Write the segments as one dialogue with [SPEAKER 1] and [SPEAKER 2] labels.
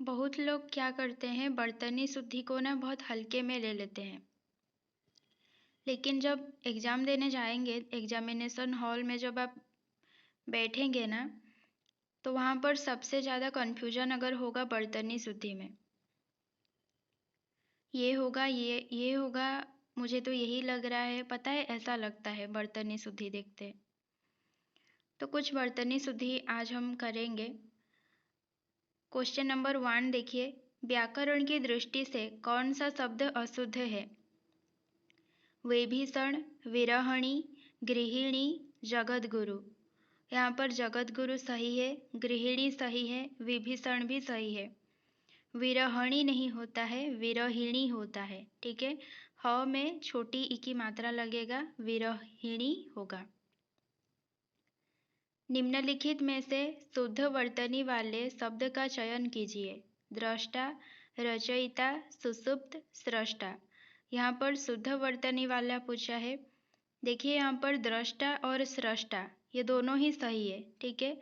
[SPEAKER 1] बहुत लोग क्या करते हैं, बर्तनी शुद्धि को ना बहुत हल्के में ले लेते हैं। लेकिन जब एग्ज़ाम देने जाएंगे, एग्जामिनेशन हॉल में जब आप बैठेंगे ना, तो वहाँ पर सबसे ज़्यादा कन्फ्यूजन अगर होगा बर्तनी शुद्धि में, ये होगा, ये होगा, मुझे तो यही लग रहा है। पता है, ऐसा लगता है बर्तनी शुद्धि देखते। तो कुछ बर्तनी शुद्धि आज हम करेंगे। क्वेश्चन नंबर 1 देखिए, व्याकरण की दृष्टि से कौन सा शब्द अशुद्ध है? विभीषण, विरहणी, गृहिणी, जगतगुरु। यहाँ पर जगतगुरु सही है, गृहिणी सही है, विभीषण भी सही है। विरहणी नहीं होता है, विरहिणी होता है। ठीक है, ह में छोटी ई की मात्रा लगेगा, विरहिणी होगा। निम्नलिखित में से शुद्ध वर्तनी वाले शब्द का चयन कीजिए। दृष्टा, रचयिता, सुषुप्त, स्रष्टा। यहाँ पर शुद्ध वर्तनी वाला पूछा है। देखिए, यहाँ पर दृष्टा और स्रष्टा ये दोनों ही सही है। ठीक है,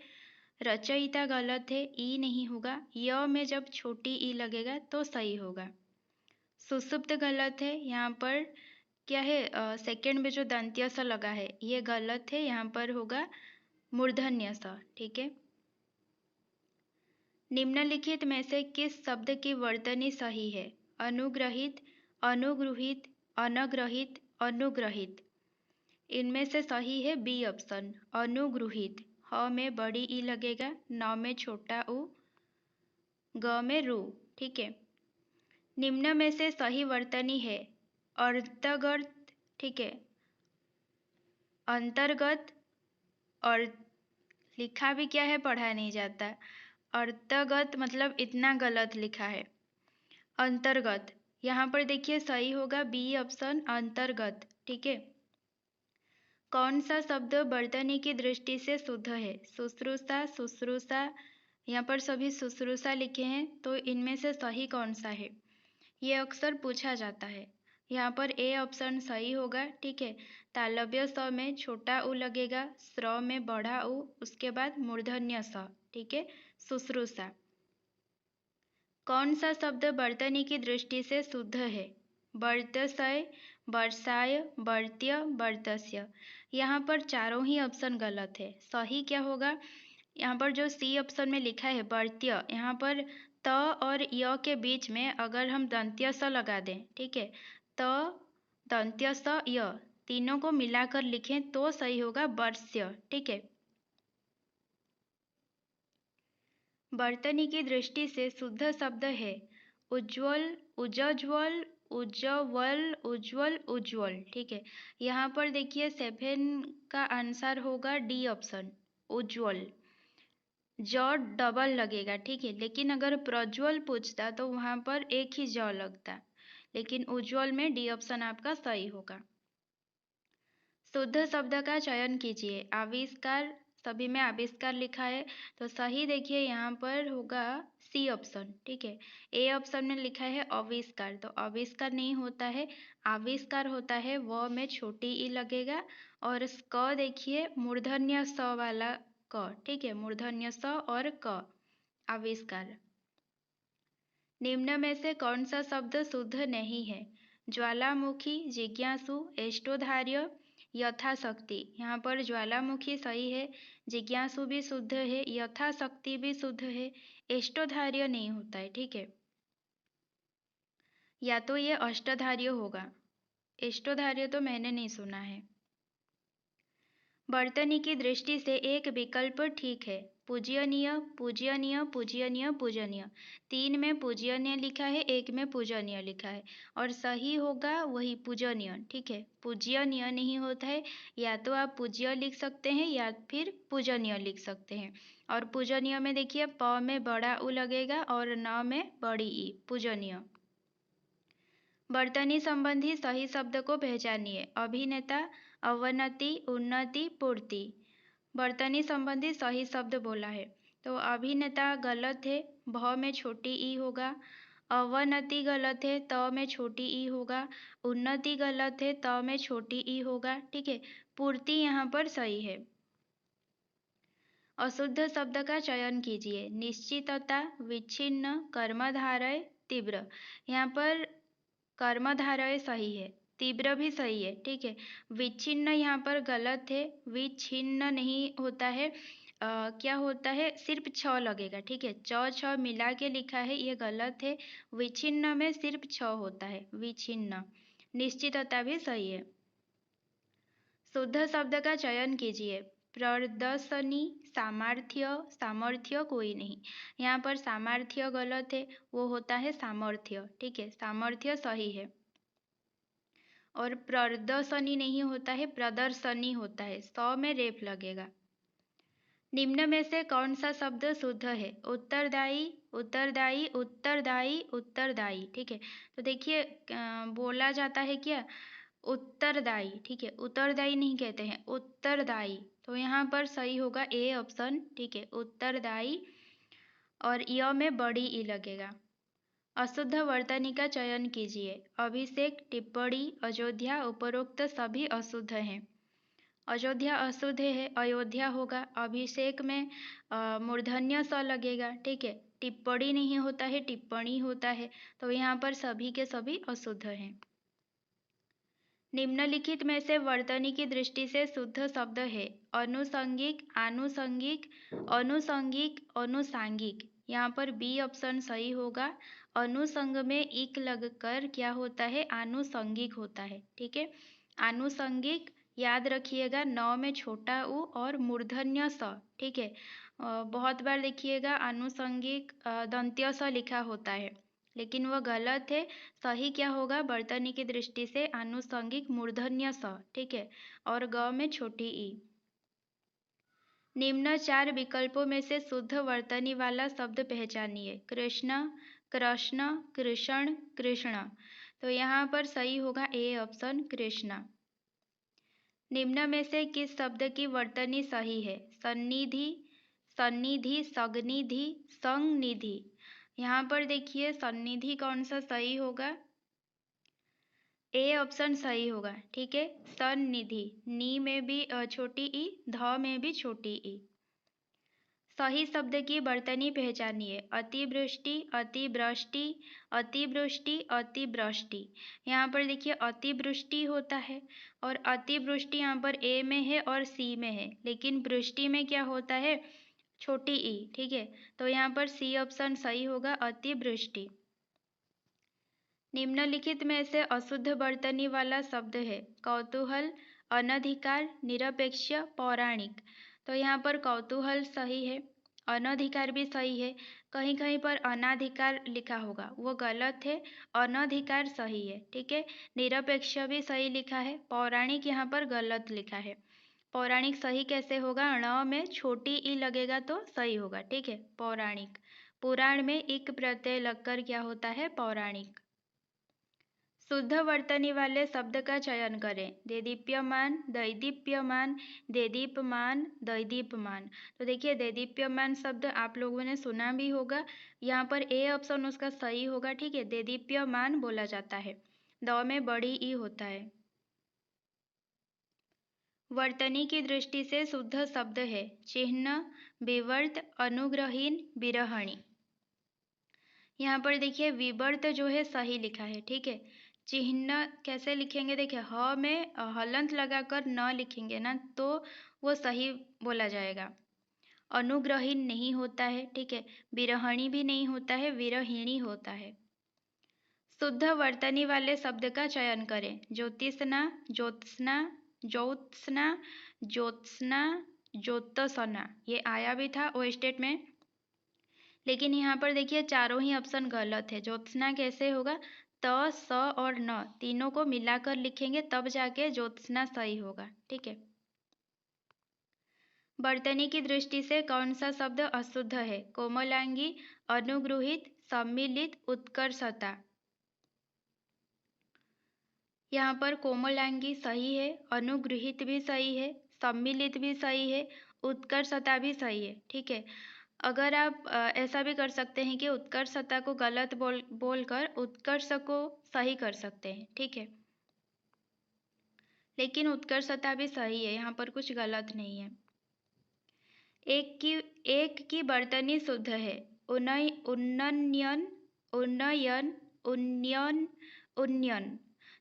[SPEAKER 1] रचयिता गलत है, ई नहीं होगा। य में जब छोटी ई लगेगा तो सही होगा। सुषुप्त गलत है, यहाँ पर क्या है, सेकंड में जो दंत्य स लगा है ये गलत है, यहाँ पर होगा मूर्धन्य स। ठीक है, निम्नलिखित में से किस शब्द की वर्तनी सही है? अनुग्रहित, अनुगृहित, अनग्रहित, अनुग्रहित। इनमें से सही है बी ऑप्शन, अनुगृहित। ह में बड़ी ई लगेगा, न में छोटा उ, ग में रू। ठीक है, निम्न में से सही वर्तनी है अंतर्गत। ठीक है, अंतर्गत और लिखा भी क्या है, पढ़ा नहीं जाता। अंतर्गत मतलब इतना गलत लिखा है, अंतर्गत। यहाँ पर देखिए सही होगा बी ऑप्शन, अंतर्गत। ठीक है, कौन सा शब्द वर्तनी की दृष्टि से शुद्ध है? शुश्रूषा, शुश्रूषा। यहाँ पर सभी शुश्रूषा लिखे हैं, तो इनमें से सही कौन सा है? ये अक्सर पूछा जाता है। यहाँ पर ए ऑप्शन सही होगा। ठीक है, तालव्य स में छोटा उ लगेगा, स्र में बड़ा उ, उसके बाद मूर्धन्य स। ठीक है, शुश्रूषा। कौन सा शब्द वर्तनी की दृष्टि से शुद्ध है? वर्तस्य, वर्षाय, वर्त्य, वर्तस्य। यहाँ पर चारों ही ऑप्शन गलत है। सही क्या होगा? यहाँ पर जो सी ऑप्शन में लिखा है वर्त्य, यहाँ पर त और य के बीच में अगर हम दंत्य स लगा दें, ठीक है, त दंत्य स य तीनों को मिलाकर लिखें तो सही होगा वर्ष्य। ठीक है, वर्तनी की दृष्टि से शुद्ध शब्द है उज्ज्वल, उज्ज्वल, उज्ज्वल, उज्ज्वल, उज्ज्वल। ठीक है, यहाँ पर देखिए 7 का आंसर होगा डी ऑप्शन, उज्ज्वल। ज डबल लगेगा। ठीक है, लेकिन अगर प्रज्वल पूछता तो वहाँ पर एक ही ज लगता, लेकिन उज्ज्वल में डी ऑप्शन आपका सही होगा। शुद्ध शब्द का चयन कीजिए। आविष्कार, सभी में आविष्कार लिखा है, तो सही देखिए यहाँ पर होगा सी ऑप्शन। ठीक है, ए ऑप्शन में लिखा है आविष्कार, तो आविष्कार नहीं होता है, आविष्कार होता है। व में छोटी ई लगेगा और क देखिए मूर्धन्य स वाला क। ठीक है, मूर्धन्य स और क, आविष्कार। निम्न में से कौन सा शब्द शुद्ध नहीं है? ज्वालामुखी, जिज्ञासु, एष्टोधार्य, यथाशक्ति। यहाँ पर ज्वालामुखी सही है, जिज्ञासु भी शुद्ध है, यथाशक्ति भी शुद्ध है, एष्टोधार्य नहीं होता है। ठीक है, या तो ये अष्टधार्य होगा, एष्टोधार्य तो मैंने नहीं सुना है। वर्तनी की दृष्टि से एक विकल्प ठीक है। पूजनीय, पूजनीय, पूजनीय, पूजनीय। 3 में पूजनीय लिखा है, 1 में पूजनीय लिखा है, और सही होगा वही पूजनीय। ठीक है, पूजनीय नहीं होता है, या तो आप पूज्य लिख सकते हैं या फिर पूजनीय लिख सकते हैं। और पूजनीय में देखिए प में बड़ा उ लगेगा और न में बड़ी ई, पूजनीय। वर्तनी संबंधी सही शब्द को पहचानिए। अभिनेता, अवनति, उन्नति, पूर्ति। वर्तनी संबंधी सही शब्द बोला है, तो अभिनेता गलत है, भ में छोटी ई होगा। अवनति गलत है, त में छोटी ई होगा। उन्नति गलत है, त में छोटी ई होगा। ठीक है, पूर्ति यहाँ पर सही है। अशुद्ध शब्द का चयन कीजिए। निश्चितता, विच्छिन्न, कर्मधारय, तीव्र। यहाँ पर कर्मधारय सही है, तीव्र भी सही है, ठीक है। विच्छिन्न यहाँ पर गलत है, विच्छिन्न नहीं होता है। क्या होता है, सिर्फ छ लगेगा, ठीक है। च छ मिला के लिखा है, ये गलत है। विच्छिन्न में सिर्फ छ होता है, विच्छिन्न। निश्चितता भी सही है। शुद्ध शब्द का चयन कीजिए। प्रदर्शनी, सामर्थ्य, सामर्थ्य कोई नहीं। यहाँ पर सामर्थ्य गलत है, वो होता है सामर्थ्य, ठीक है। सामर्थ्य सही है। और प्रदर्शनी नहीं होता है, प्रदर्शनी होता है, सौ में रेफ लगेगा। निम्न में से कौन सा शब्द शुद्ध है? उत्तरदायी, उत्तरदायी, उत्तरदायी, उत्तरदायी, ठीक है। तो देखिए बोला जाता है क्या, उत्तरदायी, ठीक है। उत्तरदायी नहीं कहते हैं, उत्तरदायी। तो यहाँ पर सही होगा ए ऑप्शन, ठीक है, उत्तरदायी। और य में बड़ी ई लगेगा। अशुद्ध वर्तनी का चयन कीजिए। अभिषेक, टिप्पणी, अयोध्या, उपरोक्त सभी अशुद्ध हैं। अयोध्या अशुद्ध है, अयोध्या होगा। अभिषेक में मूर्धन्य स लगेगा, ठीक है। टिप्पणी नहीं होता है, टिप्पणी होता है। तो यहाँ पर सभी के सभी अशुद्ध हैं। निम्नलिखित में से वर्तनी की दृष्टि से शुद्ध शब्द है। अनुसंगिक, आनुसंगिक, अनुसंगिक, अनुसांगिक। यहाँ पर बी ऑप्शन सही होगा। अनुसंग में इक लगकर क्या होता है, आनुसंगिक होता है, ठीक है। आनुसंगिक याद रखिएगा, नौ में छोटा उ और मूर्धन्य स, ठीक है। बहुत बार देखिएगा आनुसंगिक दंत्य स लिखा होता है, लेकिन वह गलत है। सही क्या होगा, वर्तनी की दृष्टि से आनुषंगिक मूर्धन्य स, ठीक है। और ग में छोटी ई। निम्न चार विकल्पों में से शुद्ध वर्तनी वाला शब्द पहचानिए। कृष्ण, कृष्ण, कृष्ण, कृष्ण। तो यहाँ पर सही होगा ए ऑप्शन, कृष्ण। निम्न में से किस शब्द की वर्तनी सही है? सन्निधि, सन्निधि, सगनिधि, संनिधि। यहाँ पर देखिए सन्निधि कौन सा सही होगा, ए ऑप्शन सही होगा, ठीक है। सन्निधि, नी में भी छोटी ई, ध में भी छोटी ई। सही शब्द की वर्तनी पहचानिए। अतिवृष्टि, अतिवृष्टि, अतिवृष्टि, अतिवृष्टि। यहाँ पर देखिए अतिवृष्टि होता है और अतिवृष्टि यहाँ पर ए में है और सी में है, लेकिन वृष्टि में क्या होता है, छोटी ई, ठीक है। तो यहाँ पर सी ऑप्शन सही होगा, अतिवृष्टि। निम्नलिखित में से अशुद्ध वर्तनी वाला शब्द है। कौतूहल, अनधिकार, निरपेक्ष, पौराणिक। तो यहाँ पर कौतूहल सही है, अनधिकार भी सही है। कहीं कहीं पर अनाधिकार लिखा होगा, वो गलत है। अनधिकार सही है, ठीक है। निरपेक्ष भी सही लिखा है। पौराणिक यहाँ पर गलत लिखा है। पौराणिक सही कैसे होगा, ण में छोटी ई लगेगा तो सही होगा, ठीक है। पौराणिक, पुराण में इक प्रत्यय लगकर क्या होता है, पौराणिक। शुद्ध वर्तनी वाले शब्द का चयन करें। देदीप्यमान, दैदीप्यमान, देदीप्यमान, दैदीप्यमान। तो देखिए देदीप्यमान शब्द आप लोगों ने सुना भी होगा। यहाँ पर ए ऑप्शन उसका सही होगा, ठीक है। देदीप्यमान बोला जाता है, द में बड़ी ई होता है। वर्तनी की दृष्टि से शुद्ध शब्द है। चिह्न, विवर्त, अनुग्रहीन, विरहणी। यहाँ पर देखिए विवर्त जो है सही लिखा है, ठीक है। चिह्न कैसे लिखेंगे, देखिए ह में हलंत लगाकर न लिखेंगे ना तो वो सही बोला जाएगा। अनुग्रहीन नहीं होता है, ठीक है। विरहणी भी नहीं होता है, विरहिणी होता है। शुद्ध वर्तनी वाले शब्द का चयन करें। ज्योतिषना, ज्योत्सना, ज्योत्सना, ज्योत्सना, ज्योत्सना। ये आया भी था ओ स्टेट में, लेकिन यहाँ पर देखिए चारों ही ऑप्शन गलत है। ज्योत्सना कैसे होगा, त, स और न तीनों को मिलाकर लिखेंगे तब जाके ज्योत्सना सही होगा, ठीक है। वर्तनी की दृष्टि से कौन सा शब्द अशुद्ध है? कोमलांगी, अनुगृहित, सम्मिलित, उत्कर्षता। यहाँ पर कोमलांगी सही है, अनुगृहित भी सही है, सम्मिलित भी सही है, उत्कर्षता भी सही है, ठीक है। अगर आप ऐसा भी कर सकते हैं कि उत्कर्षता को गलत बोलकर उत्कर्ष को सही कर सकते हैं, ठीक है। लेकिन उत्कर्षता भी सही है, यहाँ पर कुछ गलत नहीं है। एक की बर्तनी शुद्ध है। उन्नयन, उन्नयन, उन्नयन, उन्नयन।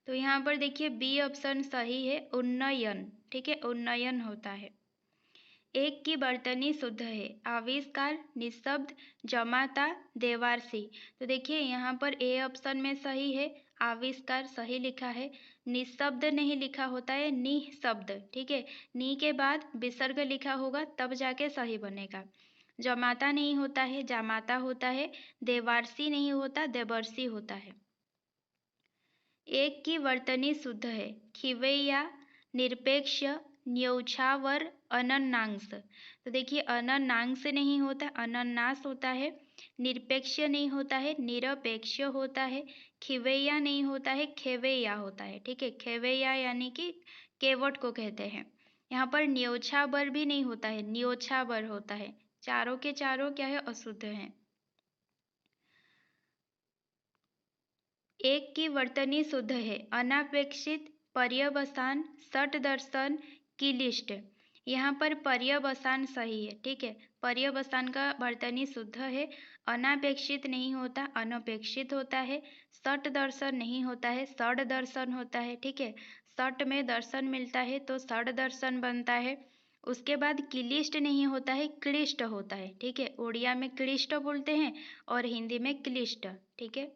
[SPEAKER 1] तो यहाँ पर देखिए बी ऑप्शन सही है, उन्नयन। ठीक है, उन्नयन होता है। एक की बर्तनी शुद्ध है। आविष्कार, निःशब्द, जमाता, देवारसी। तो देखिए यहाँ पर ए ऑप्शन में सही है, आविष्कार सही लिखा है। निःशब्द नहीं लिखा होता है, निःशब्द। ठीक है, नी के बाद विसर्ग लिखा होगा तब जाके सही बनेगा। जमाता नहीं होता है, जामाता होता है। देवारसी नहीं होता, देवर्षि होता है। एक की वर्तनी शुद्ध है। खिवैया, निरपेक्ष, न्यौछावर, अनन्नांश। तो देखिए अनन्नांश नहीं होता, अनन्नास होता है। निरपेक्ष नहीं होता है, निरपेक्ष होता है। खिवैया नहीं होता है, खेवैया होता है। ठीक है, खेवैया यानी कि केवट को कहते हैं। यहाँ पर न्योछावर भी नहीं होता है, न्योछावर होता है। चारों के चारों क्या है, अशुद्ध हैं। एक की वर्तनी शुद्ध है। अनापेक्षित, पर्यवसान, सट दर्शन, क्लिष्ट। यहाँ पर पर्यवसान सही है। ठीक है, पर्यवसान का वर्तनी शुद्ध है। अनापेक्षित नहीं होता, अनपेक्षित होता है। सट दर्शन नहीं होता है, सड़ दर्शन होता है। ठीक है, सट में दर्शन मिलता है तो सड़ दर्शन बनता है। उसके बाद क्लिष्ट नहीं होता है, क्लिष्ट होता है। ठीक है, उड़िया में क्लिष्ट बोलते हैं और हिंदी में क्लिष्ट। ठीक है,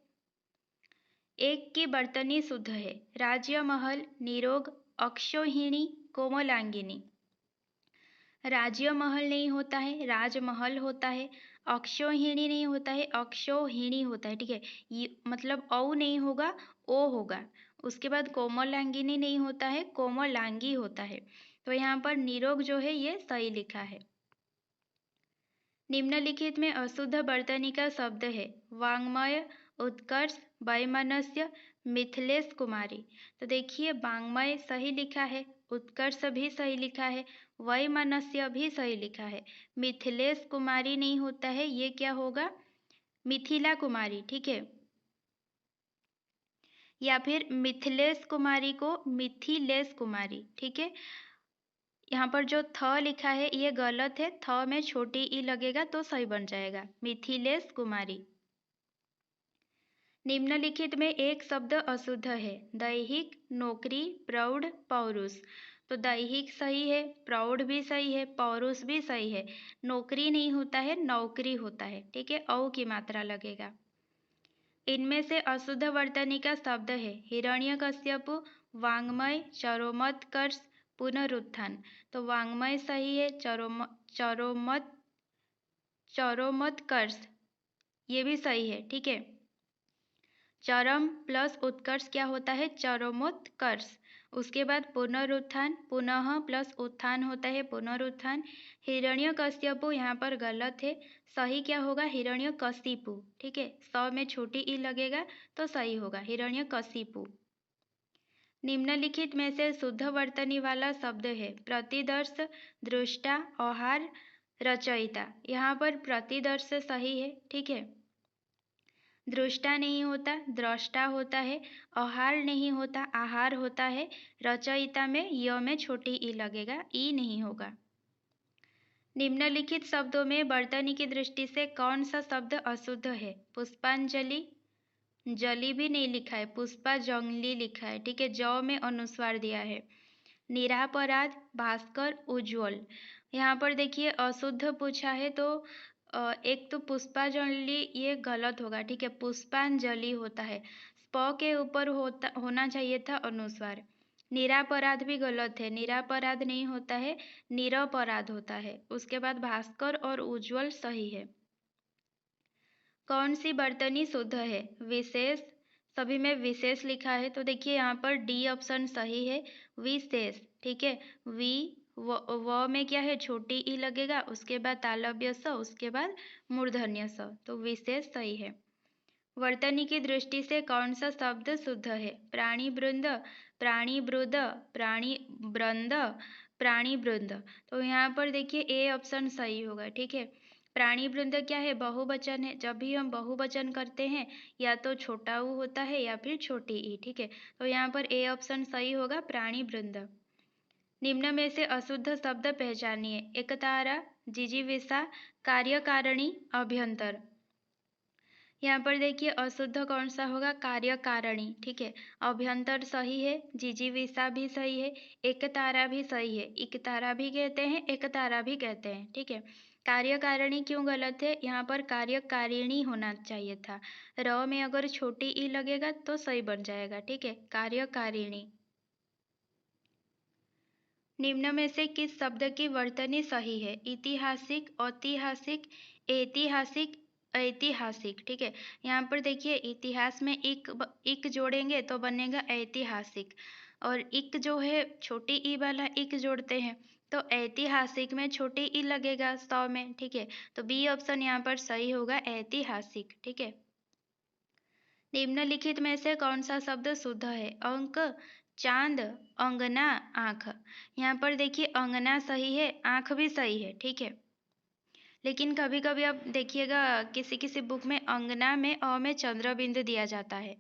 [SPEAKER 1] एक की बर्तनी शुद्ध है। राज्य महल, निरोग, अक्षोहिणी, कोमलांगिनी। राज्य महल नहीं होता है, राजमहल होता है। अक्षोहिणी नहीं होता है, अक्षोहिणी होता है। ठीक है, ये मतलब औ नहीं होगा, ओ होगा। उसके बाद कोमलांगिनी नहीं होता है, कोमलांगी होता है। तो यहाँ पर निरोग जो है ये सही लिखा है। निम्नलिखित में अशुद्ध वर्तनी का शब्द है। वाङ्मय, उत्कर्ष, वैमनस्य, मिथिलेश कुमारी। तो देखिए वाङ्मय सही लिखा है, उत्कर्ष भी सही लिखा है, वैमनस्य भी सही लिखा है। मिथिलेश कुमारी नहीं होता है, ये क्या होगा, मिथिला कुमारी। ठीक है, या फिर मिथिलेश कुमारी को मिथिलेश कुमारी। ठीक है, यहाँ पर जो थ लिखा है ये गलत है, थ में छोटी ई लगेगा तो सही बन जाएगा, मिथिलेश कुमारी। निम्नलिखित में एक शब्द अशुद्ध है। दैहिक, नौकरी, प्रौढ़, पौरुष। तो दैहिक सही है, प्रौढ़ भी सही है, पौरुष भी सही है। नौकरी नहीं होता है, नौकरी होता है। ठीक है, औ की मात्रा लगेगा। इनमें से अशुद्ध वर्तनी का शब्द है। हिरण्यकश्यपु, वाङ्मय, चरोमत्कर्ष, पुनरुत्थान। तो वाङ्मय सही है, चरोमत्कर्ष ये भी सही है। ठीक है, चरम प्लस उत्कर्ष क्या होता है, चरमोत्कर्ष। उसके बाद पुनरुत्थान, पुनः प्लस उत्थान होता है, पुनरुत्थान। हिरण्यकश्यपु यहाँ पर गलत है, सही क्या होगा, हिरण्यकशिपु। ठीक है, स में छोटी ई लगेगा तो सही होगा, हिरण्यकशिपु। निम्नलिखित में से शुद्ध वर्तनी वाला शब्द है। प्रतिदर्श, दृष्टा, आहार, रचयिता। यहाँ पर प्रतिदर्श सही है। ठीक है, दृष्टा नहीं होता, द्रष्टा होता है। आहार नहीं होता, आहार होता है। रचयिता में य में छोटी ई लगेगा, ई नहीं होगा। निम्नलिखित शब्दों में वर्तनी की दृष्टि से कौन सा शब्द अशुद्ध है। पुष्पांजलि, जली भी नहीं लिखा है, पुष्पांजलि लिखा है। ठीक है, ज में अनुस्वार दिया है। निरापराध, भास्कर, उज्ज्वल। यहाँ पर देखिए अशुद्ध पूछा है तो एक तो पुष्पांजलि ये गलत होगा। ठीक है, पुष्पांजलि होता है, स्प के ऊपर होना चाहिए था अनुस्वार। निरापराध भी गलत है, निरापराध नहीं होता है, निरपराध होता है। उसके बाद भास्कर और उज्ज्वल सही है। कौन सी वर्तनी शुद्ध है। विशेष, सभी में विशेष लिखा है तो देखिए यहाँ पर डी ऑप्शन सही है, विशेष। ठीक है, व में क्या है, छोटी ई लगेगा, उसके बाद तालव्य स, उसके बाद मूर्धन्य स, तो विशेष सही है। वर्तनी की दृष्टि से कौन सा शब्द शुद्ध है। प्राणी वृंद, प्राणी ब्रुद, प्राणी वृंद, प्राणी वृंद। तो यहाँ पर देखिए ए ऑप्शन सही होगा। ठीक है, प्राणी वृंद क्या है, बहुवचन है। जब भी हम बहुवचन करते हैं या तो छोटा ऊ होता है या फिर छोटी ई। ठीक है, तो यहाँ पर ए ऑप्शन सही होगा, प्राणी वृंद। निम्न में से अशुद्ध शब्द पहचानिए। एकतारा, जिजीविषा, कार्यकारिणी, अभ्यंतर। यहाँ पर देखिए अशुद्ध कौन सा होगा, कार्यकारिणी, ठीक है। अभ्यंतर सही है, जिजीविषा भी सही है, एकतारा भी सही है। एकतारा भी कहते हैं, एकतारा भी कहते हैं, ठीक है। कार्यकारिणी क्यों गलत है, यहाँ पर कार्यकारिणी होना चाहिए था। र में अगर छोटी ई लगेगा तो सही बन जाएगा, ठीक है, कार्यकारिणी। निम्न में से किस शब्द की वर्तनी सही है, ऐतिहासिक, ऐतिहासिक, ऐतिहासिक, ऐतिहासिक, ठीक है। यहाँ पर देखिए इतिहास में इक जोड़ेंगे तो बनेगा ऐतिहासिक, और इक जो है छोटी ई वाला इक जोड़ते हैं तो ऐतिहासिक में छोटी ई लगेगा 100 में, ठीक है। तो बी ऑप्शन यहाँ पर सही होगा, ऐतिहासिक, ठीक है। निम्नलिखित में से कौन सा शब्द शुद्ध है, अंक, चांद, अंगना, आँख। यहाँ पर देखिए अंगना सही है, आँख भी सही है, ठीक है। लेकिन कभी कभी आप देखिएगा किसी किसी बुक में अंगना में अ में चंद्र बिंदु दिया जाता है।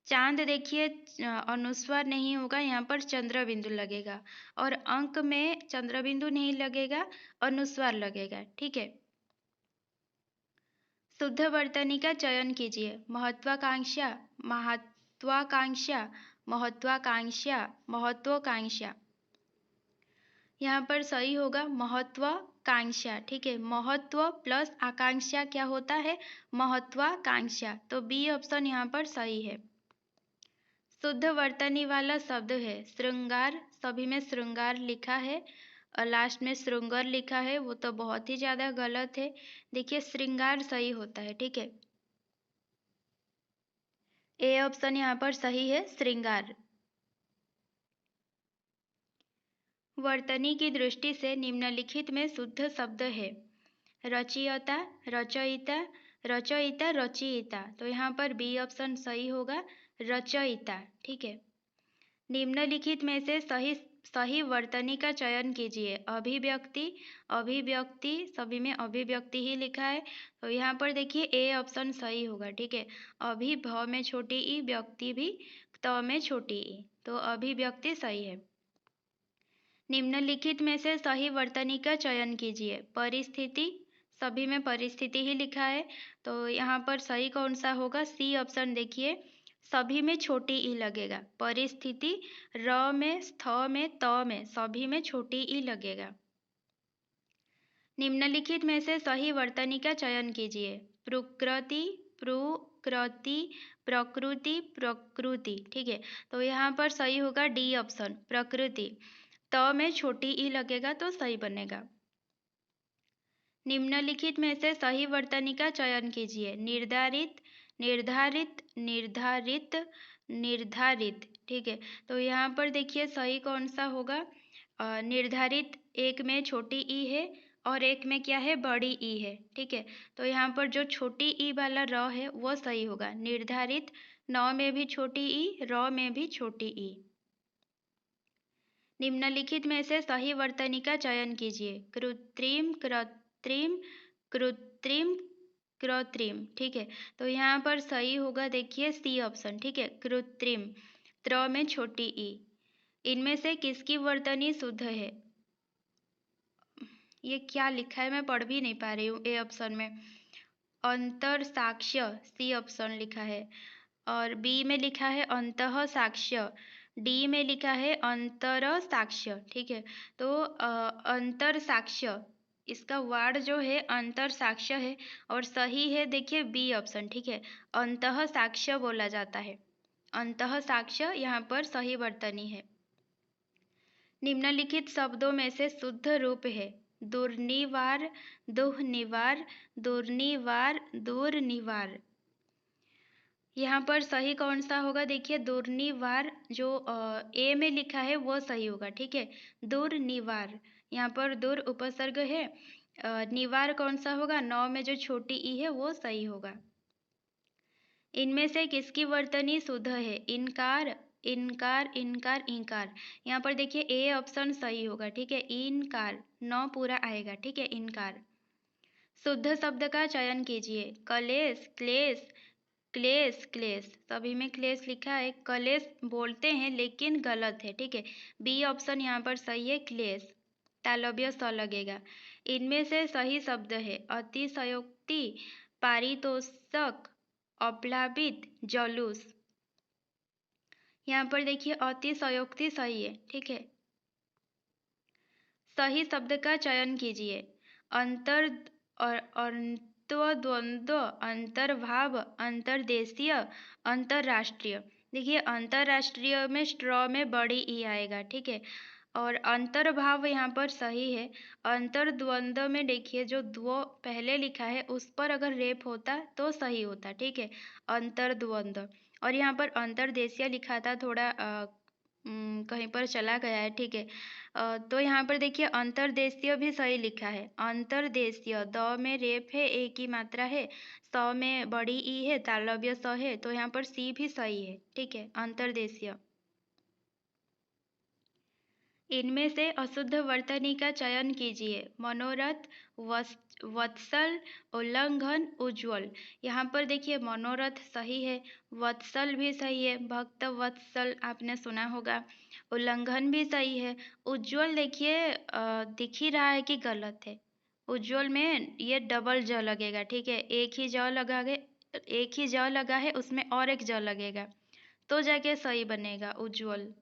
[SPEAKER 1] चांद देखिए अनुस्वार नहीं होगा, यहाँ पर चंद्र बिंदु लगेगा, और अंक में चंद्र बिंदु नहीं लगेगा, अनुस्वार लगेगा, ठीक है। शुद्ध वर्तनी का चयन कीजिए, महत्वाकांक्षा, महत्वाकांक्षा, महत्वाकांक्षा, महत्वाकांक्षा। यहाँ पर सही होगा महत्वाकांक्षा, ठीक है। महत्व प्लस आकांक्षा क्या होता है, महत्वाकांक्षा। तो बी ऑप्शन यहाँ पर सही है। शुद्ध वर्तनी वाला शब्द है श्रृंगार, सभी में श्रृंगार लिखा है और लास्ट में श्रृंगार लिखा है, वो तो बहुत ही ज़्यादा गलत है। देखिए श्रृंगार सही होता है, ठीक है। ए ऑप्शन यहाँ पर सही है, श्रृंगार। वर्तनी की दृष्टि से निम्नलिखित में शुद्ध शब्द है, रचयिता, रचयिता, रचयिता, रचयिता। तो यहाँ पर बी ऑप्शन सही होगा, रचयिता, ठीक है। निम्नलिखित में से सही सही वर्तनी का चयन कीजिए, अभिव्यक्ति, अभिव्यक्ति, सभी में अभिव्यक्ति ही लिखा है, तो यहाँ पर देखिए ए ऑप्शन सही होगा, ठीक है। अभी भ में छोटी ई, व्यक्ति भी त में छोटी ई, तो अभिव्यक्ति सही है। निम्नलिखित में से सही वर्तनी का चयन कीजिए, परिस्थिति, सभी में परिस्थिति ही लिखा है, तो यहाँ पर सही कौन सा होगा, सी ऑप्शन देखिए, सभी में छोटी ई लगेगा, परिस्थिति, र में, स्थ में, त में, सभी में छोटी ई लगेगा। निम्नलिखित में से सही वर्तनी का चयन कीजिए, प्रकृति, प्रकृति, प्रकृति, प्रकृति, ठीक है। तो यहाँ पर सही होगा डी ऑप्शन, प्रकृति। त में छोटी ई लगेगा तो सही बनेगा। निम्नलिखित में से सही वर्तनी का चयन कीजिए, निर्धारित, निर्धारित, निर्धारित, निर्धारित, ठीक है। तो यहाँ पर देखिए सही कौन सा होगा, निर्धारित एक में छोटी ई है और एक में क्या है, बड़ी ई है, ठीक है। तो यहाँ पर जो छोटी ई वाला र है वो सही होगा, निर्धारित, न में भी छोटी ई, र में भी छोटी ई। निम्नलिखित में से सही वर्तनी का चयन कीजिए, कृत्रिम, कृत्रिम, कृत्रिम, कृत्रिम, ठीक है। तो यहाँ पर सही होगा देखिए सी ऑप्शन, ठीक है, कृत्रिम, त्र में छोटी ई। इनमें से किसकी वर्तनी शुद्ध है, ये क्या लिखा है मैं पढ़ भी नहीं पा रही हूँ। ए ऑप्शन में अंतर साक्ष्य, सी ऑप्शन लिखा है, और बी में लिखा है अंतः साक्ष्य, डी में लिखा है अंतर साक्ष्य, ठीक है। तो अंतर साक्ष्य, इसका वार्ड जो है अंतर साक्ष्य है, और सही है देखिए बी ऑप्शन, ठीक है, अंतः साक्ष्य बोला जाता है, अंतः साक्ष्य यहाँ पर सही वर्तनी है। निम्नलिखित शब्दों में से शुद्ध रूप है, दुर्निवार, दुःनिवार, दुर्निवार, दुर्निवार। यहाँ पर सही कौन सा होगा, देखिए दुर्निवार जो ए में लिखा है वो सही होगा, ठीक है, दुर्निवार। यहाँ पर दुर उपसर्ग है, निवार कौन सा होगा, नौ में जो छोटी ई है वो सही होगा। इनमें से किसकी वर्तनी शुद्ध है, इनकार, इनकार, इनकार, इंकार। यहाँ पर देखिए ए ऑप्शन सही होगा, ठीक है, इनकार, नौ पूरा आएगा, ठीक है, इनकार। शुद्ध शब्द का चयन कीजिए, कलेश, क्लेश, क्लेश, क्लेश, सभी में क्लेश लिखा है, कलेश बोलते हैं लेकिन गलत है, ठीक है, बी ऑप्शन यहाँ पर सही है, क्लेश। तालव्य स लगेगा। इनमें से सही शब्द है अतिशयोक्ति, पारितोषक, अप्लावित, जलूस। यहाँ पर देखिए अतिशयोक्ति सही है, ठीक है। सही शब्द का चयन कीजिए। अंतर और अंतर्द्वंद्व, अंतर्भाव, अंतर्देशीय, अंतर्राष्ट्रीय। देखिए अंतर्राष्ट्रीय में स्ट्रॉ में बड़ी ई आएगा, ठीक है। और अंतर्भाव यहाँ पर सही है। अंतर्द्वंद्व में देखिए जो द्व पहले लिखा है उस पर अगर रेप होता तो सही होता, ठीक है, अंतर्द्वंद्व। और यहाँ पर अंतर्देशीय लिखा था, थोड़ा कहीं पर चला गया है, ठीक है। तो यहाँ पर देखिए अंतर्देशीय भी सही लिखा है। अंतर्देशीय, द में रेप है, ए की मात्रा है, स में बड़ी ई है, तालव्य स है, तो यहाँ पर सी भी सही है, ठीक है, अंतर्देशीय। इनमें से अशुद्ध वर्तनी का चयन कीजिए। मनोरथ, वत्सल, उल्लंघन, उज्ज्वल। यहाँ पर देखिए मनोरथ सही है, वत्सल भी सही है, भक्त वत्सल आपने सुना होगा, उल्लंघन भी सही है। उज्ज्वल देखिए दिख ही रहा है कि गलत है। उज्ज्वल में ये डबल ज लगेगा, ठीक है, एक ही ज लगा है, उसमें और एक ज लगेगा तो जाके सही बनेगा उज्ज्वल।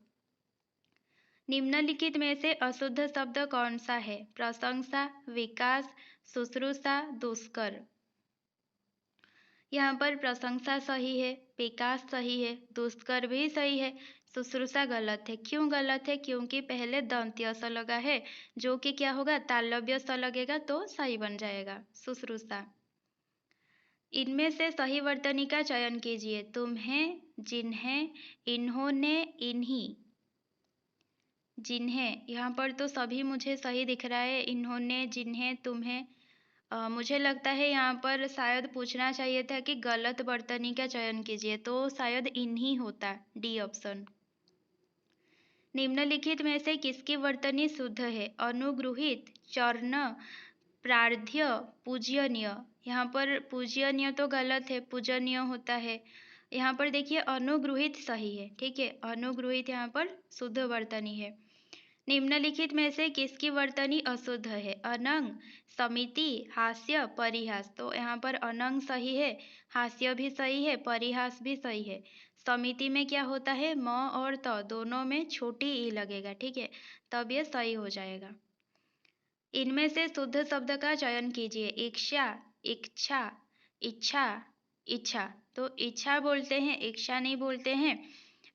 [SPEAKER 1] निम्नलिखित में से अशुद्ध शब्द कौन सा है? प्रशंसा, विकास, शुश्रूषा, दुष्कर। यहाँ पर प्रशंसा सही है, विकास सही है, दुष्कर भी सही है, शुश्रूषा गलत है। क्यों गलत है? क्योंकि पहले दंत्य स लगा है, जो कि क्या होगा, तालव्य स लगेगा तो सही बन जाएगा शुश्रूषा। इनमें से सही वर्तनी का चयन कीजिए। तुम्हें, जिन्हें, इन्होंने, इन्हीं, जिन्हें। यहाँ पर तो सभी मुझे सही दिख रहा है, इन्होंने, जिन्हें, तुम्हें। मुझे लगता है यहाँ पर शायद पूछना चाहिए था कि गलत वर्तनी का चयन कीजिए, तो शायद इन्हीं होता, डी ऑप्शन। निम्नलिखित में से किसकी वर्तनी शुद्ध है? अनुगृहित, चर्ण, प्रार्थ्य, पूज्यनीय। यहाँ पर पूज्यनीय तो गलत है, पूजनीय होता है। यहाँ पर देखिए अनुगृहित सही है, ठीक है, अनुगृहित यहाँ पर शुद्ध वर्तनी है। निम्नलिखित में से किसकी वर्तनी अशुद्ध है? अनंग, समिति, हास्य, परिहास। तो यहाँ पर अनंग सही है, हास्य भी सही है, परिहास भी सही है। समिति में क्या होता है, म और त दोनों में छोटी ई लगेगा, ठीक है, तब ये सही हो जाएगा। इनमें से शुद्ध शब्द का चयन कीजिए। इच्छा, इच्छा, इच्छा, इच्छा। तो इच्छा बोलते हैं, इच्छा नहीं बोलते हैं।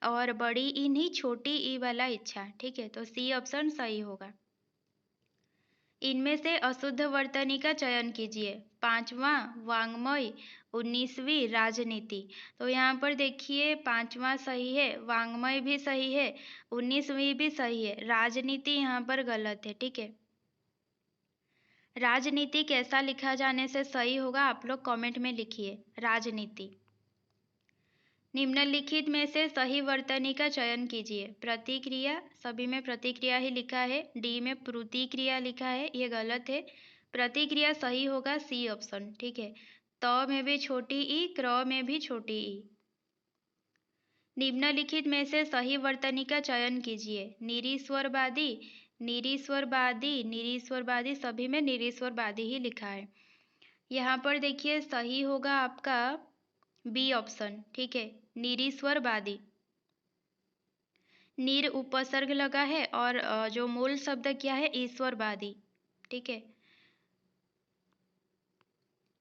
[SPEAKER 1] और बड़ी ई नहीं, छोटी ई वाला इच्छा, ठीक है, तो सी ऑप्शन सही होगा। इनमें से अशुद्ध वर्तनी का चयन कीजिए। पांचवा वाङ्मय, 19वीं राजनीति। तो यहाँ पर देखिए पांचवा सही है, वाङ्मय भी सही है, 19वीं भी सही है, राजनीति यहाँ पर गलत है, ठीक है। राजनीति कैसा लिखा जाने से सही होगा, आप लोग कमेंट में लिखिए, राजनीति। निम्नलिखित में से सही वर्तनी का चयन कीजिए। प्रतिक्रिया, सभी में प्रतिक्रिया ही लिखा है, डी में प्रतिक्रिया लिखा है, ये गलत है। प्रतिक्रिया सही होगा, सी ऑप्शन, ठीक है। त में भी छोटी ई, क्र में भी छोटी ई। निम्नलिखित में से सही वर्तनी का चयन कीजिए। निरीश्वरवादी, निरीश्वरवादी, निरीश्वरवादी, सभी में निरीश्वरवादी ही लिखा है। यहाँ पर देखिए सही होगा आपका बी ऑप्शन, ठीक है, निरीश्वरवादी। निर उपसर्ग लगा है और जो मूल शब्द क्या है, ईश्वरवादी, ठीक है।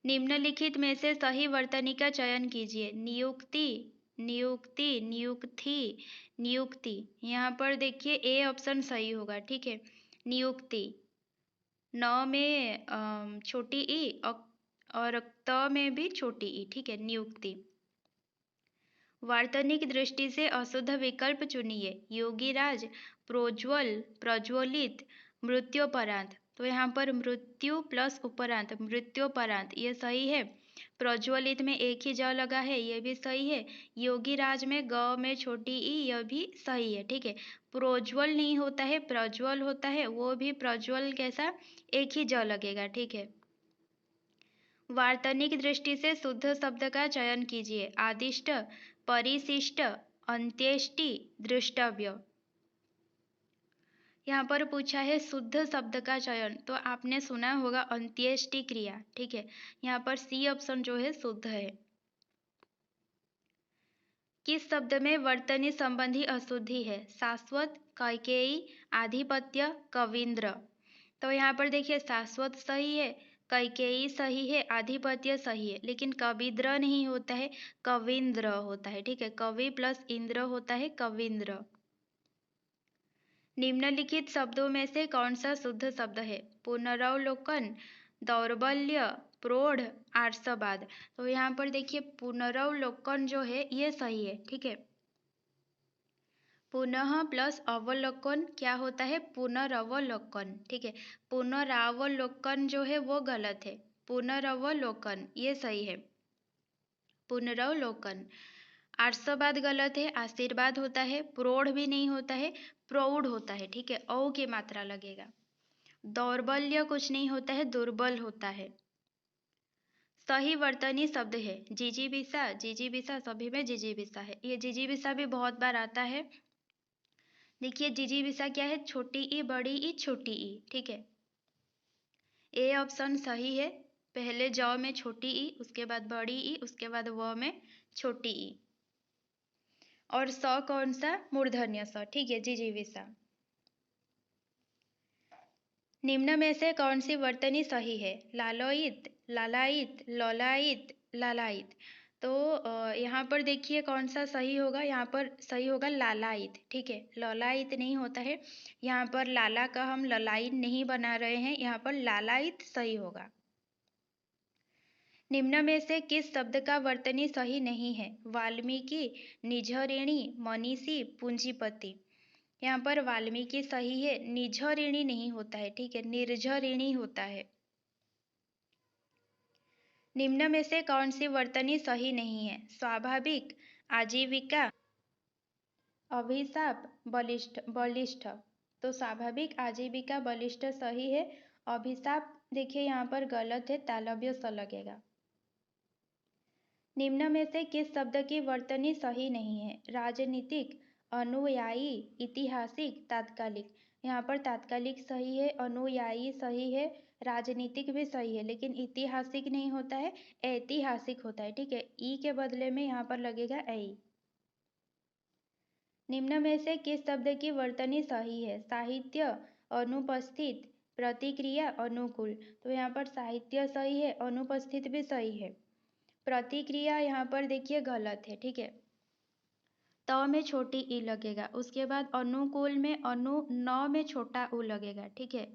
[SPEAKER 1] निम्नलिखित में से सही वर्तनी का चयन कीजिए। नियुक्ति, नियुक्ति, नियुक्ति, नियुक्ति। यहाँ पर देखिए ए ऑप्शन सही होगा, ठीक है, नियुक्ति। न में छोटी ई और त में भी छोटी ई, ठीक है, नियुक्ति। वार्तनिक दृष्टि से अशुद्ध विकल्प चुनिए। योगीराज, प्रोज्वल, प्रज्वलित, मृत्योपरांत। तो यहाँ पर मृत्यु प्लस उपरांत, मृत्योपरांत, ये सही है। प्रज्वलित में एक ही ज लगा है, ये भी सही है। योगीराज में ग में छोटी ई, यह भी सही है, ठीक है। प्रोज्वल नहीं होता है, प्रज्वल होता है, वो भी प्रज्वल कैसा, एक ही ज लगेगा, ठीक है। वार्तनिक दृष्टि से शुद्ध शब्द का चयन कीजिए। आदिष्ट, परिशिष्ट, अंत्येष्टि, दृष्टव्य। यहाँ पर पूछा है शुद्ध शब्द का चयन, तो आपने सुना होगा अंत्येष्टि क्रिया। ठीक है, यहाँ पर सी ऑप्शन जो है शुद्ध है। किस शब्द में वर्तनी संबंधी अशुद्धि है? शाश्वत, कैकेयी, आधिपत्य, कवींद्र। तो यहाँ पर देखिए शाश्वत सही है, कैकेयी सही है, आधिपत्य सही है, लेकिन कवींद्र नहीं होता है, कवींद्र होता है। ठीक है, कवि प्लस इंद्र होता है कवींद्र। निम्नलिखित शब्दों में से कौन सा शुद्ध शब्द है? पुनरावलोकन, दौर्बल्य, प्रौढ़, आर्षवाद। तो यहाँ पर देखिए पुनरावलोकन जो है ये सही है। ठीक है, पुनः प्लस अवलोकन क्या होता है? पुनरावलोकन। ठीक है, पुनरावलोकन जो है वो गलत है, पुनरावलोकन ये सही है, पुनरावलोकन। आर्षवाद गलत है, आशीर्वाद होता है, प्रौढ़ भी नहीं होता है, प्रौढ़ होता है। ठीक है, औ की मात्रा लगेगा। दौर्बल्य कुछ नहीं होता है, दुर्बल होता है। सही वर्तनी शब्द है जिजीविषा, जिजीविषा सभी में जिजीविषा है, ये जिजीविषा भी बहुत बार आता है। देखिए जिजीविषा क्या है? छोटी ई, बड़ी ई, छोटी ई। ठीक है, ए ऑप्शन सही है, पहले ज में छोटी ई, उसके बाद बड़ी ई, उसके बाद व में छोटी ई। और स कौन सा? मूर्धन्य स। ठीक है, जिजीविषा। निम्न में से कौन सी वर्तनी सही है? लालोयित, लालायित, लौलायित, लालायित। तो यहाँ पर देखिए कौन सा सही होगा? यहाँ पर सही होगा लालायित। ठीक है, लौलायित नहीं होता है, यहाँ पर लाला का हम ललायित नहीं बना रहे हैं, यहाँ पर लालायित सही होगा। निम्न में से किस शब्द का वर्तनी सही नहीं है? वाल्मीकि, निझरिणी, मनीषी, पूंजीपति। यहाँ पर वाल्मीकि सही है, निझरिणी नहीं होता है। ठीक है, निर्झरिणी होता है। निम्न में से कौन सी वर्तनी सही नहीं है? स्वाभाविक, आजीविका, अभिशाप, बलिष्ठ, बलिष्ठ। तो स्वाभाविक, आजीविका, बलिष्ठ सही है। अभिशाप देखिए यहाँ पर गलत है, तालव्य स लगेगा। निम्न में से किस शब्द की वर्तनी सही नहीं है? राजनीतिक, अनुयायी, ऐतिहासिक, तात्कालिक। यहाँ पर तात्कालिक सही है, अनुयायी सही है, राजनीतिक भी सही है, लेकिन ऐतिहासिक नहीं होता है, ऐतिहासिक होता है। ठीक है, ई के बदले में यहाँ पर लगेगा ऐ। निम्न में से किस शब्द की वर्तनी सही है? साहित्य, अनुपस्थित, प्रतिक्रिया, अनुकूल। तो यहाँ पर साहित्य सही है, अनुपस्थित भी सही है। प्रतिक्रिया यहाँ पर देखिए गलत है। ठीक है, त में छोटी ई लगेगा, उसके बाद अनुकूल में न में छोटा उ लगेगा। ठीक है,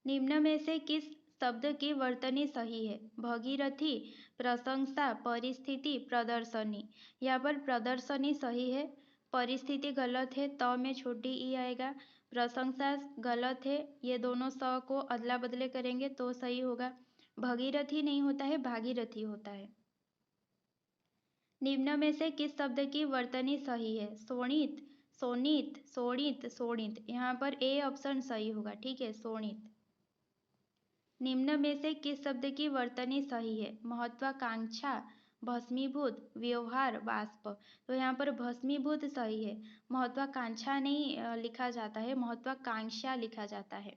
[SPEAKER 1] निम्न में से किस शब्द की वर्तनी सही है? भगीरथी, प्रशंसा, परिस्थिति, प्रदर्शनी। यहाँ पर प्रदर्शनी सही है, परिस्थिति गलत है, त में छोटी ई आएगा, प्रशंसा गलत है, ये दोनों स को अदला बदले करेंगे तो सही होगा। भगीरथी नहीं होता है, भागीरथी होता है। निम्न में से किस शब्द की वर्तनी सही है? शोणित, शोणित, शोणित, शोणित। यहाँ पर ए ऑप्शन सही होगा। ठीक है, शोणित। निम्न में से किस शब्द की वर्तनी सही है? महत्वाकांक्षा, भस्मीभूत, व्यवहार, वाष्प। तो यहाँ पर भस्मीभूत सही है, महत्वाकांक्षा नहीं लिखा जाता है, महत्वाकांक्षा लिखा जाता है।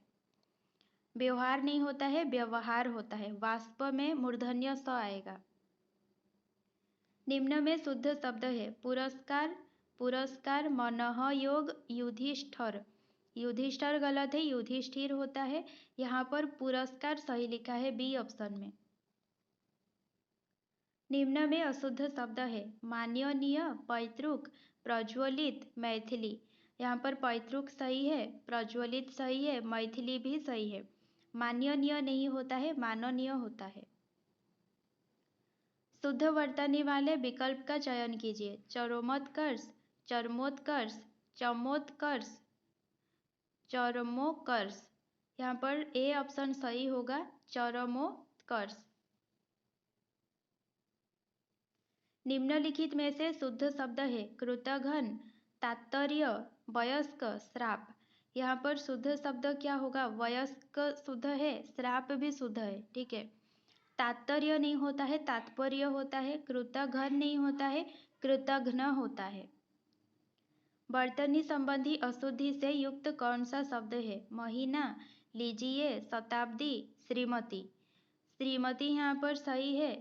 [SPEAKER 1] व्यवहार नहीं होता है, व्यवहार होता है। वाष्प में मूर्धन्य स आएगा। निम्न में शुद्ध शब्द है? पुरस्कार, पुरस्कार, मनः योग, युधिष्ठर। युधिष्ठर गलत है, युधिष्ठिर होता है। यहाँ पर पुरस्कार सही लिखा है, बी ऑप्शन में। निम्न में अशुद्ध शब्द है? माननीय, पैतृक, प्रज्वलित, मैथिली। यहाँ पर पैतृक सही है, प्रज्वलित सही है, मैथिली भी सही है। माननीय नहीं होता है, माननीय होता है। शुद्ध वर्तनी वाले विकल्प का चयन कीजिए। चरमोत्कर्ष, चरमोत्कर्ष, चमोत्कर्ष, चरमोत्कर्ष। यहाँ पर ए ऑप्शन सही होगा, चरमोत्कर्ष। निम्नलिखित में से शुद्ध शब्द है? कृतघ्न, तात्पर्य, वयस्क, श्राप। यहाँ पर शुद्ध शब्द क्या होगा? वयस्क शुद्ध है, श्राप भी शुद्ध है। ठीक है, तात्पर्य नहीं होता है, तात्पर्य होता है। कृतघ्न नहीं होता है, कृतघ्न होता है। वर्तनी संबंधी अशुद्धि से युक्त कौन सा शब्द है? महीना, लीजिए, शताब्दी, श्रीमती। श्रीमती यहाँ पर सही है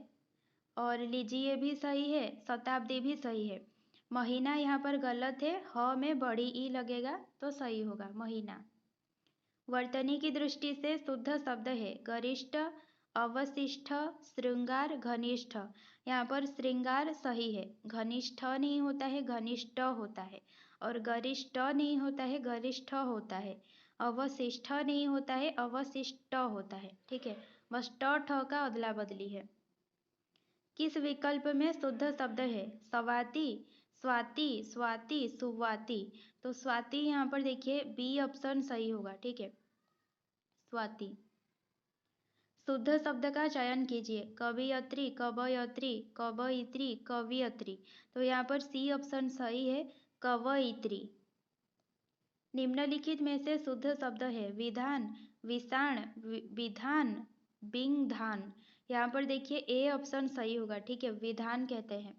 [SPEAKER 1] और लीजिए भी सही है, शताब्दी भी सही है। महीना यहाँ पर गलत है, ह में बड़ी ई लगेगा तो सही होगा महीना। वर्तनी की दृष्टि से शुद्ध शब्द है गरिष्ठ, अवशिष्ट, श्रृंगार, घनिष्ठ। यहाँ पर श्रृंगार सही है, घनिष्ठ नहीं होता है, घनिष्ठ होता है। और गरिष्ठ नहीं होता है, गरिष्ठ होता है। अवशिष्ट नहीं होता है, अवशिष्ट होता है। ठीक है, बस ट ठ का अदला बदली है। किस विकल्प में शुद्ध शब्द है? स्वाति, स्वाति, स्वाति, सुवाति। तो स्वाति यहाँ पर देखिए बी ऑप्शन सही होगा। ठीक है, स्वाति। शुद्ध शब्द का चयन कीजिए। कवियत्री, कवयत्री, कवयित्री, कवियत्री। तो यहाँ पर सी ऑप्शन सही है, कवयित्री। निम्नलिखित में से शुद्ध शब्द है विधान, विषाण, विधान, विंधान। यहाँ पर देखिए ए ऑप्शन सही होगा। ठीक है, विधान कहते हैं।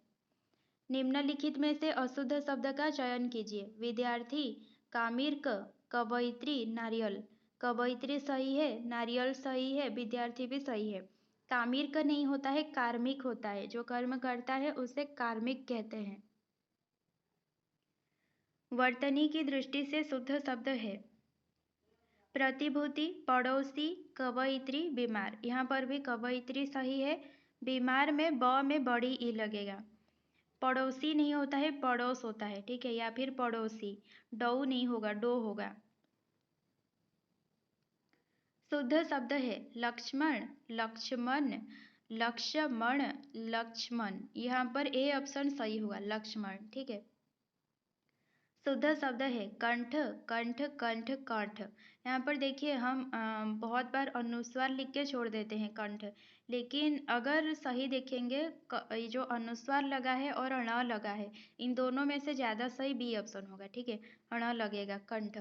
[SPEAKER 1] निम्नलिखित में से अशुद्ध शब्द का चयन कीजिए। विद्यार्थी, कामिर्क, कवयित्री, नारियल। कवयित्री सही है, नारियल सही है, विद्यार्थी भी सही है। कामिर्क नहीं होता है, कार्मिक होता है। जो कर्म करता है उसे कार्मिक कहते हैं। वर्तनी की दृष्टि से शुद्ध शब्द है प्रतिभूति, पड़ोसी, कवयित्री, बीमार। यहाँ पर भी कवयित्री सही है। बीमार में ब में बड़ी ई लगेगा। पड़ोसी नहीं होता है, पड़ोस होता है। ठीक है, या फिर पड़ोसी। डऊ नहीं होगा, डो होगा। शुद्ध शब्द है लक्ष्मण, लक्ष्मण, लक्ष्मण, लक्ष्मण। यहाँ पर ए ऑप्शन सही होगा, लक्ष्मण। ठीक है। शुद्ध शब्द है कंठ, कंठ, कंठ, कंठ। यहाँ पर देखिए हम बहुत बार अनुस्वार लिख के छोड़ देते हैं कंठ, लेकिन अगर सही देखेंगे जो अनुस्वार लगा है और अण लगा है, इन दोनों में से ज़्यादा सही बी ऑप्शन होगा। ठीक है, अण लगेगा, कंठ।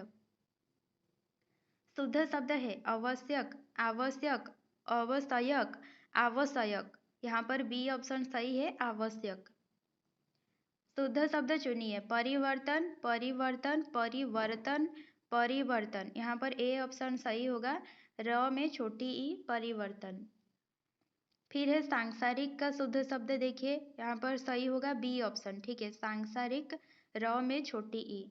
[SPEAKER 1] शुद्ध शब्द है आवश्यक, आवश्यक, आवश्यक, आवश्यक। यहाँ पर बी ऑप्शन सही है, आवश्यक। शुद्ध शब्द चुनिए। परिवर्तन, परिवर्तन, परिवर्तन, परिवर्तन। यहाँ पर ए ऑप्शन सही होगा, र में छोटी ई, परिवर्तन। फिर है सांसारिक का शुद्ध शब्द देखिए, यहाँ पर सही होगा बी ऑप्शन। ठीक है, सांसारिक, र में छोटी ई।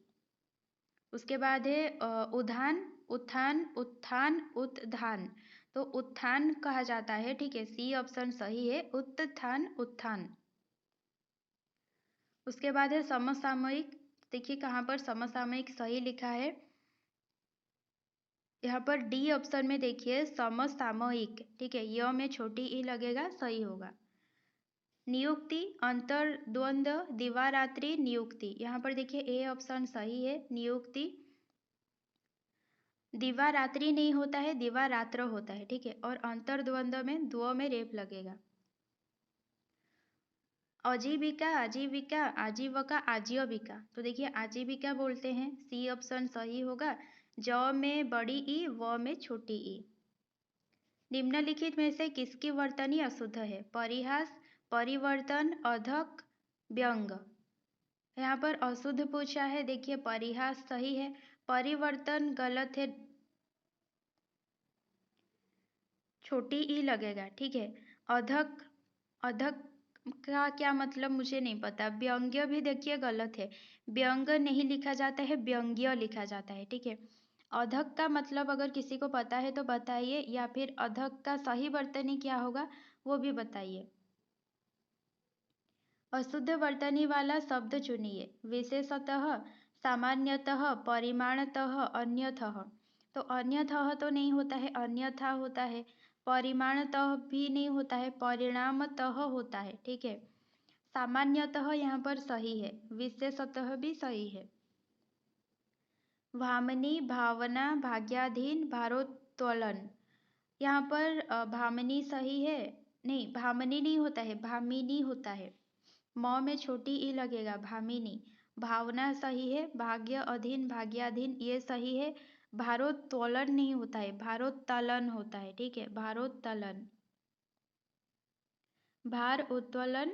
[SPEAKER 1] उसके बाद है उद्यान, उत्थान, उत्थान, उत्थान। तो उत्थान कहा जाता है। ठीक है, सी ऑप्शन सही है, उत्थान, उत्थान। उसके बाद है समसामयिक। देखिए कहाँ पर समसामयिक सही लिखा है, यहाँ पर डी ऑप्शन में देखिए समसामयिक। ठीक है, य में छोटी ई लगेगा, सही होगा। नियुक्ति, अंतर्द्वंद, दिवारात्रि, नियुक्ति। यहाँ पर देखिए ए ऑप्शन सही है, नियुक्ति। दिवारात्रि नहीं होता है, दिवारात्र होता है। ठीक है, और अंतर्द्वंद में द्व में रेप लगेगा। आजीविका, आजीविका, आजीविका, आजीविका। तो देखिए आजीविका बोलते हैं, सी ऑप्शन सही होगा। ज में बड़ी ई, व में छोटी ई। निम्नलिखित में से किसकी वर्तनी अशुद्ध है? परिहास, परिवर्तन, अधक, व्यंग। यहाँ पर अशुद्ध पूछा है। देखिए परिहास सही है, परिवर्तन गलत है, छोटी ई लगेगा। ठीक है, अधक, अधक का क्या मतलब मुझे नहीं पता। व्यंग्य भी देखिए गलत है, व्यंग नहीं लिखा जाता है, व्यंग्य लिखा जाता है। ठीक है, अधक का मतलब अगर किसी को पता है तो बताइए, या फिर अधक का सही वर्तनी क्या होगा वो भी बताइए। अशुद्ध वर्तनी वाला शब्द चुनिए। विशेषतः, सामान्यतः, परिमाणतः, अन्यतः। तो अन्यतः तो नहीं होता है, अन्यथा होता है। परिमाणतः भी नहीं होता है, परिणामतः होता है। ठीक है, सामान्यतः यहाँ पर सही है, विशेषतः भी सही है। भामनी, भावना, भाग्याधीन, भारोत्तोलन। यहाँ पर भामनी सही है, नहीं भामनी नहीं होता है, भामिनी होता है। म में छोटी ई लगेगा, भामिनी। भावना सही है, भाग्य अधीन, भाग्याधीन ये सही है। भारोत्तोलन नहीं होता है, भारोत्तोलन होता है। ठीक है, भारोत्तोलन। भार उत्तोलन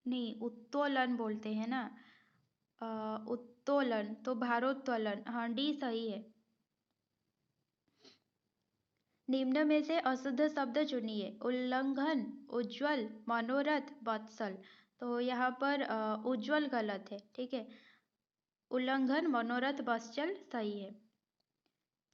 [SPEAKER 1] नहीं, उत्तोलन बोलते हैं ना। उत्तोलन, तो भारोत्तोलन, हाँ डी सही है। निम्न में से अशुद्ध शब्द चुनिए। उल्लंघन, उज्ज्वल, मनोरथ, वत्सल। तो यहाँ पर उज्ज्वल गलत है, ठीक है। उल्लंघन, मनोरथ, वत्सल सही है।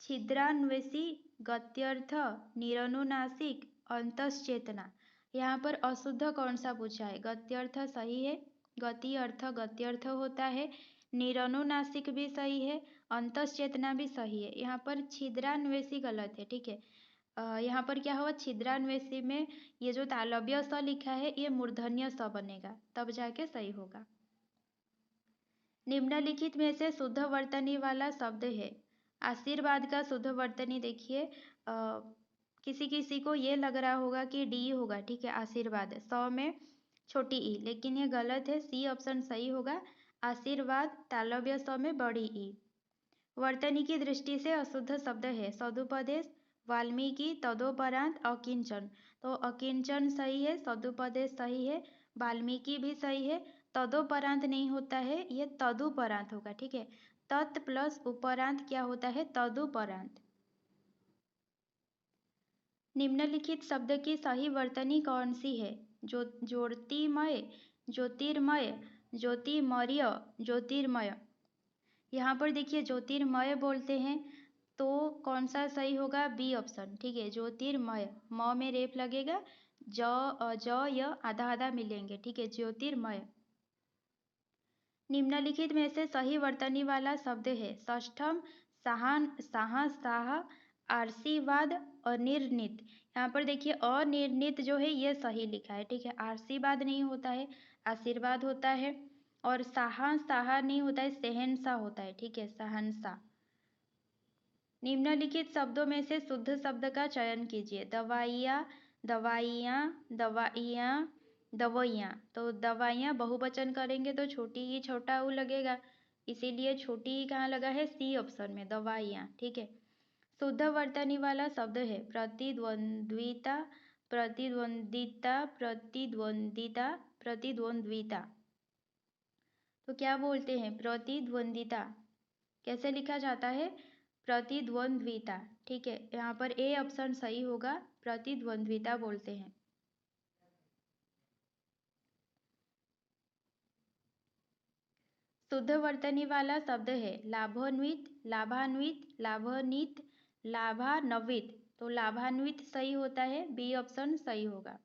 [SPEAKER 1] छिद्रान्वेषी, गत्यर्थ, निरनुनासिक, अंतश्चेतना। यहाँ पर अशुद्ध कौन सा पूछा है? गत्यर्थ सही है, गति अर्थ गत्यर्थ होता है, निरनुनासिक भी सही है, अंतश्चेतना भी सही है। यहाँ पर छिद्रान्वेषी गलत है, ठीक है। यहाँ पर क्या हुआ? छिद्रान्वेषी में ये जो तालव्य स लिखा है ये मूर्धन्य स बनेगा, तब जाके सही होगा। निम्नलिखित में से शुद्ध वर्तनी वाला शब्द है। आशीर्वाद का शुद्ध वर्तनी देखिए, किसी किसी को ये लग रहा होगा कि डी होगा, ठीक है। आशीर्वाद 100 में छोटी ई, लेकिन ये गलत है, सी ऑप्शन सही होगा। आशीर्वाद तालव्य स में बड़ी ई। वर्तनी की दृष्टि से अशुद्ध शब्द है सदुपदेश, वाल्मीकि, तदोपरांत, अकिंचन। तो अकिंचन सही है, सदुपदेश सही है, वाल्मीकि भी सही है। तदोपरांत नहीं होता है, ये तदुपरांत होगा, ठीक है। तत् प्लस उपरांत क्या होता है? तदुपरांत। निम्नलिखित शब्द की सही वर्तनी कौन सी है? ज्योतिमय, ज्योतिर्मय, ज्योतिमर्य, ज्योतिर्मय। यहाँ पर देखिए ज्योतिर्मय बोलते हैं, तो कौन सा सही होगा? बी ऑप्शन, ठीक है। ज्योतिर्मय, म में रेप लगेगा, ज य आधा आधा मिलेंगे, ठीक है। ज्योतिर्मय। निम्नलिखित में से सही वर्तनी वाला शब्द है। षष्ठम, साहन, साह, आशीर्वाद, अनिर्णित। यहाँ पर देखिए अनिर्णित जो है ये सही लिखा है, ठीक है। आशीर्वाद नहीं होता है, आशीर्वाद होता है। और साहा नहीं होता है, सहनसा होता है, ठीक है। सहनसा। निम्नलिखित शब्दों में से शुद्ध शब्द का चयन कीजिए। दवाइयाँ, दवाइयाँ, दवाइयाँ, दवाइयाँ। तो दवाइयाँ बहुवचन करेंगे तो छोटी ही छोटा ऊ लगेगा, इसीलिए छोटी ही कहाँ लगा है? सी ऑप्शन में, दवाइयाँ, ठीक है। शुद्ध वर्तनी वाला शब्द है प्रतिद्वंद्विता, प्रतिद्वंदिता, प्रतिद्वंदिता, प्रतिद्वंद्विता। तो क्या बोलते हैं? प्रतिद्वंदिता। कैसे लिखा जाता है? प्रतिद्वंद्विता, ठीक है। यहाँ पर ए ऑप्शन सही होगा, प्रतिद्वंद्विता बोलते हैं। शुद्ध वर्तनी वाला शब्द है लाभान्वित, लाभान्वित, लाभान्वित, लाभान्वित। तो लाभान्वित सही होता है, बी ऑप्शन सही होगा।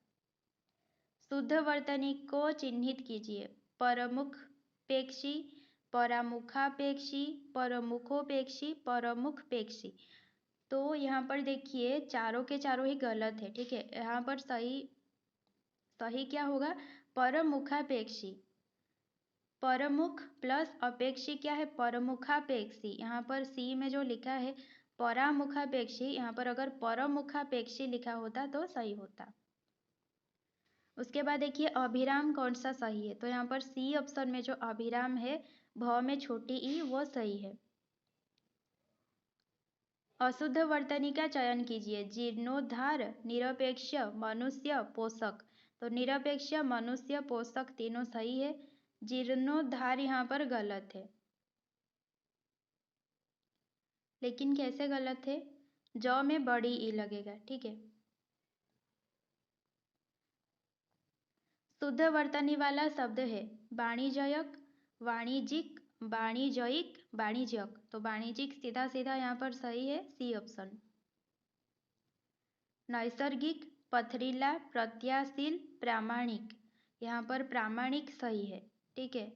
[SPEAKER 1] शुद्ध वर्तनी को चिन्हित कीजिए। परमुखपेक्षी, परामुखापेक्षी, परमुखोपेक्षी, परमुखपेक्षी। तो यहाँ पर देखिए चारों के चारों ही गलत है, ठीक है। यहाँ पर सही क्या होगा? परमुखापेक्षी। परमुख प्लस अपेक्षी क्या है? परमुखापेक्षी। यहाँ पर सी में जो लिखा है परामुखापेक्षी, यहाँ पर अगर परमुखापेक्षी लिखा होता तो सही होता। उसके बाद देखिए अभिराम कौन सा सही है? तो यहाँ पर सी ऑप्शन में जो अभिराम है भ में छोटी ई वो सही है। अशुद्ध वर्तनी का चयन कीजिए। जीर्णोद्धार, निरपेक्ष, मनुष्य, पोषक। तो निरपेक्ष, मनुष्य, पोषक तीनों सही है। जीर्णोद्धार यहाँ पर गलत है, लेकिन कैसे गलत है? ज में बड़ी ई लगेगा, ठीक है। शुद्ध वर्तनी वाला शब्द है वाणिज्यक, वाणिज्यिक, वाणिज्यिक, वाणिज्यक। तो वाणिज्यिक सीधा सीधा यहाँ पर सही है, सी ऑप्शन। नैसर्गिक, पथरीला, प्रत्याशील, प्रामाणिक। यहाँ पर प्रामाणिक सही है, ठीक है।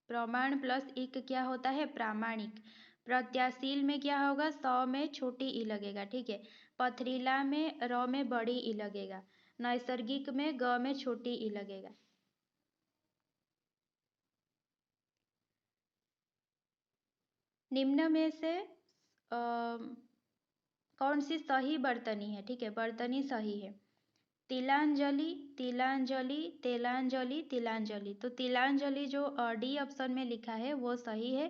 [SPEAKER 1] प्रमाण प्लस इक क्या होता है? प्रामाणिक। प्रत्याशील में क्या होगा? 100 में छोटी ई लगेगा, ठीक है। पथरीला में र में बड़ी ई लगेगा। नैसर्गिक में ग में छोटी ई लगेगा। निम्न में से कौन सी सही वर्तनी है? ठीक है, वर्तनी सही है। तिलांजलि, तिलांजलि, तेलांजलि, तिलांजलि। तो तिलांजलि जो डी ऑप्शन में लिखा है वो सही है।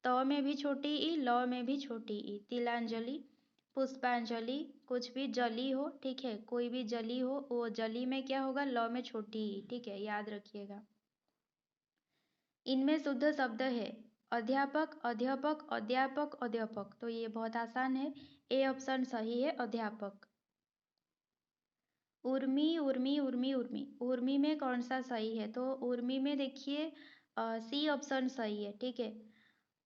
[SPEAKER 1] त में भी छोटी ई, ल में भी छोटी ई। तिलांजलि। पुष्पांजलि, कुछ भी जली हो, ठीक है, कोई भी जली हो, वो जली में क्या होगा? ल में छोटी ई, ठीक है, याद रखिएगा। इनमें शुद्ध शब्द है अध्यापक, अध्यापक, अध्यापक, अध्यापक। तो ये बहुत आसान है, ए ऑप्शन सही है, अध्यापक। उर्मी, उर्मी, उर्मी, उर्मी, उर्मी में कौन सा सही है? तो उर्मी में देखिए सी ऑप्शन सही है, ठीक है।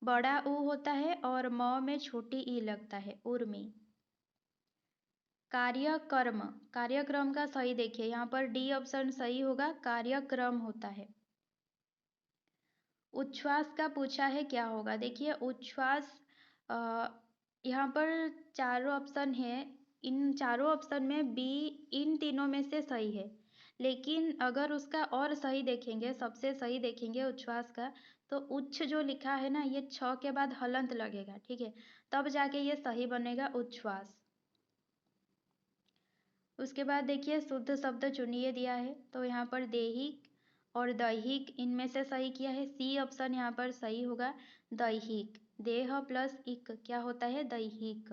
[SPEAKER 1] बड़ा ऊ होता है और म में छोटी ई लगता है, उर्मी। कार्यक्रम, कार्यक्रम का सही देखिए, यहाँ पर डी ऑप्शन सही होगा, कार्यक्रम होता है। उच्छ्वास का पूछा है क्या होगा? देखिए उच्छ्वास यहाँ पर चारों ऑप्शन है, इन चारों ऑप्शन में बी इन तीनों में से सही है, लेकिन अगर उसका और सही देखेंगे, सबसे सही देखेंगे उच्छ्वास का, तो उच्छ जो लिखा है ना, ये छ के बाद हलंत लगेगा, ठीक है, तब जाके ये सही बनेगा उच्छ्वास। उसके बाद देखिए शुद्ध शब्द चुनिए दिया है, तो यहाँ पर देहिक और दैहिक इनमें से सही किया है, सी ऑप्शन यहाँ पर सही होगा, दैहिक। देह प्लस इक क्या होता है? दैहिक।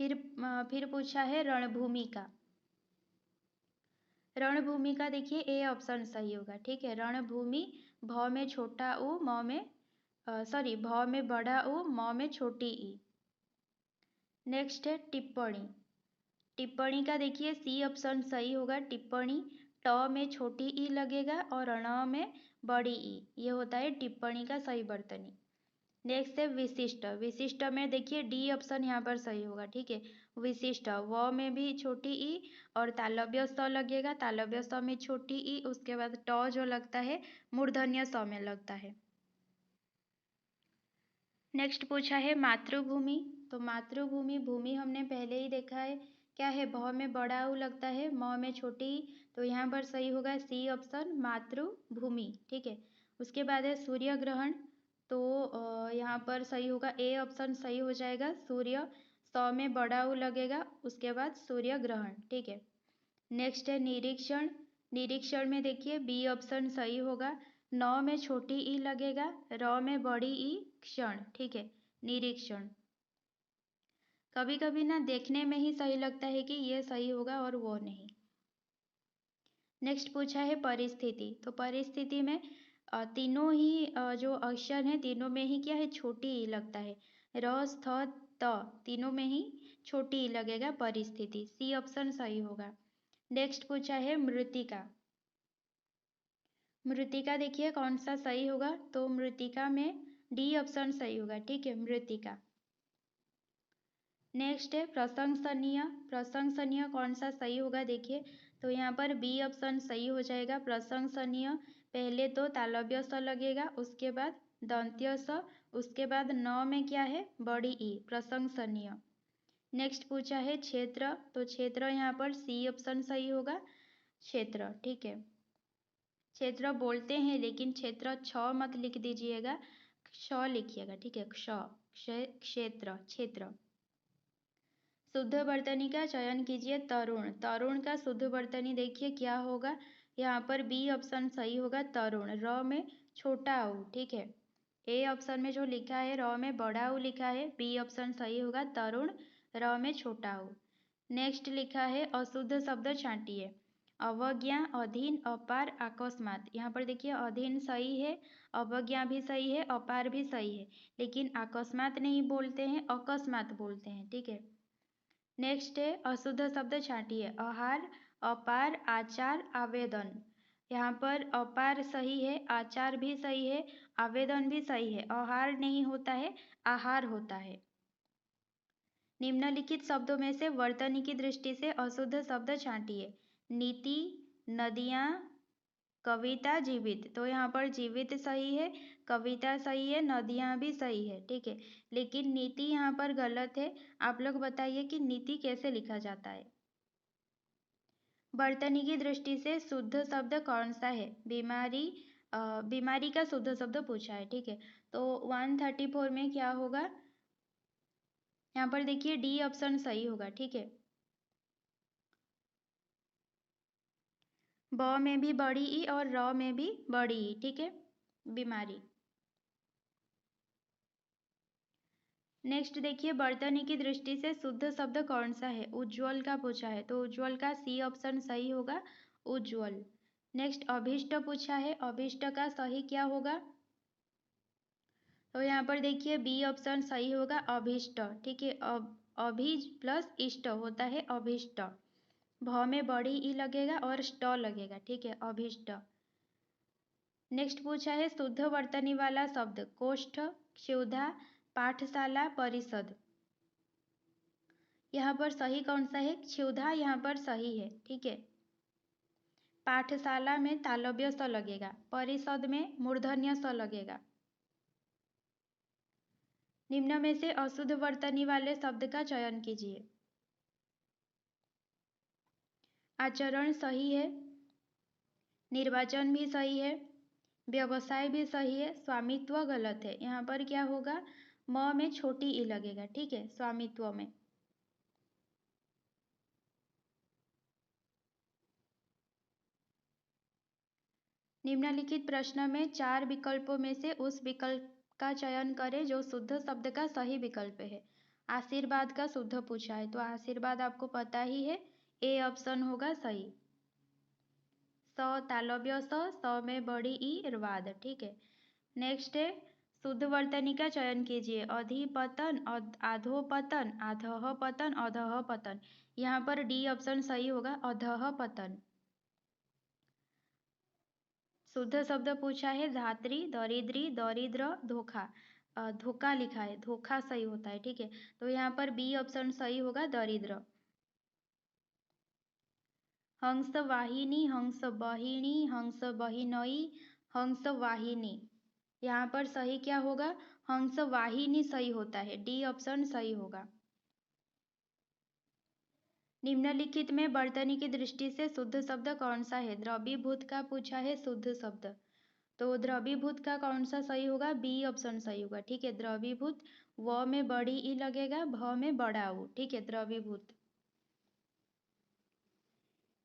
[SPEAKER 1] फिर पूछा है रणभूमि का। रणभूमि का देखिए ए ऑप्शन सही होगा, ठीक है। रणभूमि, भ में छोटा ऊ, म में भ में बड़ा ऊ, म में छोटी ई। नेक्स्ट है टिप्पणी। टिप्पणी का देखिए सी ऑप्शन सही होगा, टिप्पणी। ट में छोटी ई लगेगा और ण में बड़ी ई, ये होता है टिप्पणी का सही वर्तनी। नेक्स्ट है विशिष्ट। विशिष्ट में देखिए डी ऑप्शन यहाँ पर सही होगा, ठीक है। विशिष्ट, व में भी छोटी ई और तालव्य स लगेगा, तालव्य स में छोटी ई, उसके बाद ट जो लगता है मूर्धन्य स में लगता है। नेक्स्ट पूछा है मातृभूमि। तो मातृभूमि, भूमि हमने पहले ही देखा है, क्या है? भ में बड़ा ऊ लगता है, म में छोटी ई, तो यहाँ पर सही होगा सी ऑप्शन, मातृभूमि, ठीक है। उसके बाद है सूर्य ग्रहण, तो यहाँ पर सही होगा, ए ऑप्शन सही हो जाएगा, सूर्य, स में बड़ा ऊ लगेगा, उसके बाद सूर्य ग्रहण, ठीक है। नेक्स्ट है निरीक्षण। निरीक्षण में देखिए बी ऑप्शन सही होगा, न में छोटी ई लगेगा, र में बड़ी ई, क्षण, ठीक है, निरीक्षण। कभी कभी ना देखने में ही सही लगता है कि ये सही होगा और वो नहीं। नेक्स्ट पूछा है परिस्थिति। तो परिस्थिति में तीनों ही जो अक्षर हैं, तीनों में ही क्या है? छोटी ई लगता है, र, स्थ, त, तीनों में ही छोटी ई लगेगा, परिस्थिति, सी ऑप्शन सही होगा। नेक्स्ट पूछा है मृतिका। मृतिका देखिए कौन सा सही होगा? तो मृतिका में डी ऑप्शन सही होगा, ठीक है, मृतिका। नेक्स्ट है प्रशंसनीय। प्रशंसनीय कौन सा सही होगा? देखिए, तो यहाँ पर बी ऑप्शन सही हो जाएगा, प्रशंसनीय। पहले तो तालव्य स लगेगा, उसके बाद दंत्य स, उसके बाद न में क्या है? बड़ी ई, प्रशंसनीय। नेक्स्ट पूछा है क्षेत्र। तो क्षेत्र यहाँ पर सी ऑप्शन सही होगा, क्षेत्र, ठीक है। क्षेत्र बोलते हैं, लेकिन क्षेत्र छ मत लिख दीजिएगा, क्ष लिखिएगा, ठीक है, क्ष, क्षेत्र, क्षेत्र। शुद्ध वर्तनी का चयन कीजिए, तरुण। तरुण का शुद्ध वर्तनी देखिए क्या होगा? यहाँ पर बी ऑप्शन सही होगा, तरुण, र में छोटा ऊ, ठीक है। ए ऑप्शन में जो लिखा है र में बड़ा ऊ लिखा है, बी ऑप्शन सही होगा, तरुण, र में छोटा ऊ। नेक्स्ट लिखा है अशुद्ध शब्द छांटिए। अवज्ञा, अधीन, अपार, अकस्मात। यहाँ पर देखिए अधीन सही है, अवज्ञा भी सही है, अपार भी सही है, लेकिन अकस्मात नहीं बोलते हैं, अकस्मात बोलते हैं, ठीक है। नेक्स्ट है अशुद्ध शब्द छांटिए। आहार, अपार, आचार, आवेदन। यहाँ पर अपार सही है, आचार भी सही है, आवेदन भी सही है, आहार नहीं होता है, आहार होता है। निम्नलिखित शब्दों में से वर्तनी की दृष्टि से अशुद्ध शब्द छांटिए। नीति, नदियाँ, कविता, जीवित। तो यहाँ पर जीवित सही है, कविता सही है, नदियाँ भी सही है, ठीक है, लेकिन नीति यहाँ पर गलत है। आप लोग बताइए कि नीति कैसे लिखा जाता है? वर्तनी की दृष्टि से शुद्ध शब्द कौन सा है? बीमारी, बीमारी का शुद्ध शब्द पूछा है, ठीक है। तो 134 में क्या होगा? यहाँ पर देखिए डी ऑप्शन सही होगा, ठीक है। ब में भी बड़ी ई और र में भी बड़ी ई, ठीक है, बीमारी। नेक्स्ट देखिए वर्तनी की दृष्टि से शुद्ध शब्द कौन सा है? उज्ज्वल का पूछा है, तो उज्ज्वल का सी ऑप्शन सही होगा, उज्ज्वल। नेक्स्ट अभीष्ट पूछा है, अभीष्ट का सही क्या होगा? तो यहाँ पर देखिए बी ऑप्शन सही होगा, अभीष्ट। ठीक है, अभीज प्लस इष्ट होता है अभीष्ट। भ में बड़ी ई लगेगा और ष्ट लगेगा। ठीक है, अभीष्ट। नेक्स्ट पूछा है शुद्ध वर्तनी वाला शब्द, कोष्ठ, क्षुधा, पाठशाला, परिषद। यहाँ पर सही कौन सा है? क्षुधा यहाँ पर सही है। ठीक है, पाठशाला में तालव्य स लगेगा, परिषद में मूर्धन्य स लगेगा। निम्न में से अशुद्ध वर्तनी वाले शब्द का चयन कीजिए। आचरण सही है, निर्वाचन भी सही है, व्यवसाय भी सही है, स्वामित्व गलत है। यहाँ पर क्या होगा? म में छोटी ई लगेगा। ठीक है, स्वामित्व में। निम्नलिखित प्रश्न में 4 विकल्पों में से उस विकल्प का चयन करें जो शुद्ध शब्द का सही विकल्प है। आशीर्वाद का शुद्ध पूछा है, तो आशीर्वाद आपको पता ही है, ए ऑप्शन होगा सही। स तालव्य स में बड़ी ई वाद। ठीक है, नेक्स्ट है शुद्ध वर्तनी का चयन कीजिए। अधिपतन, आधोपतन, अधः पतन, अधः पतन। यहाँ पर डी ऑप्शन सही होगा, अधः पतन। शुद्ध शब्द पूछा है धात्री, दरिद्री, दरिद्र, धोखा। धोखा लिखा है, धोखा सही होता है। ठीक है, तो यहाँ पर बी ऑप्शन सही होगा, दरिद्र। हंस वाहिनी, हंस बहिणी, हंस बहिनई, हंस वाहिनी। यहाँ पर सही क्या होगा? हंस वाहिनी सही होता है, डी ऑप्शन सही होगा। निम्नलिखित में वर्तनी की दृष्टि से शुद्ध शब्द कौन सा है? द्रवीभूत का पूछा है शुद्ध शब्द, तो द्रवीभूत का कौन सा सही होगा? बी ऑप्शन सही होगा। ठीक है, द्रवीभूत। व में बड़ी ई लगेगा, भ में बड़ा उ। ठीक है, द्रवीभूत।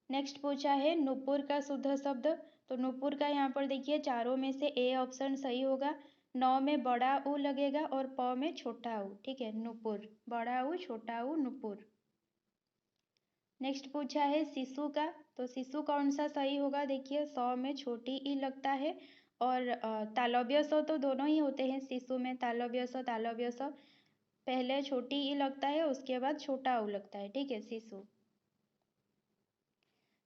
[SPEAKER 1] नेक्स्ट पूछा है नुपुर का शुद्ध शब्द, तो नुपुर का यहाँ पर देखिए चारों में से ए ऑप्शन सही होगा। नौ में बड़ा उ लगेगा और प में छोटा उ। ठीक है, नुपुर, बड़ा उ छोटा उ, नुपुर। नेक्स्ट पूछा है शिशु का, तो शिशु कौन सा सही होगा? देखिए स में छोटी ई लगता है और तालव्य स तो दोनों ही होते हैं शिशु में, तालव्य स तालव्य स। पहले छोटी ई लगता है, उसके बाद छोटा उ लगता है। ठीक है, शिशु।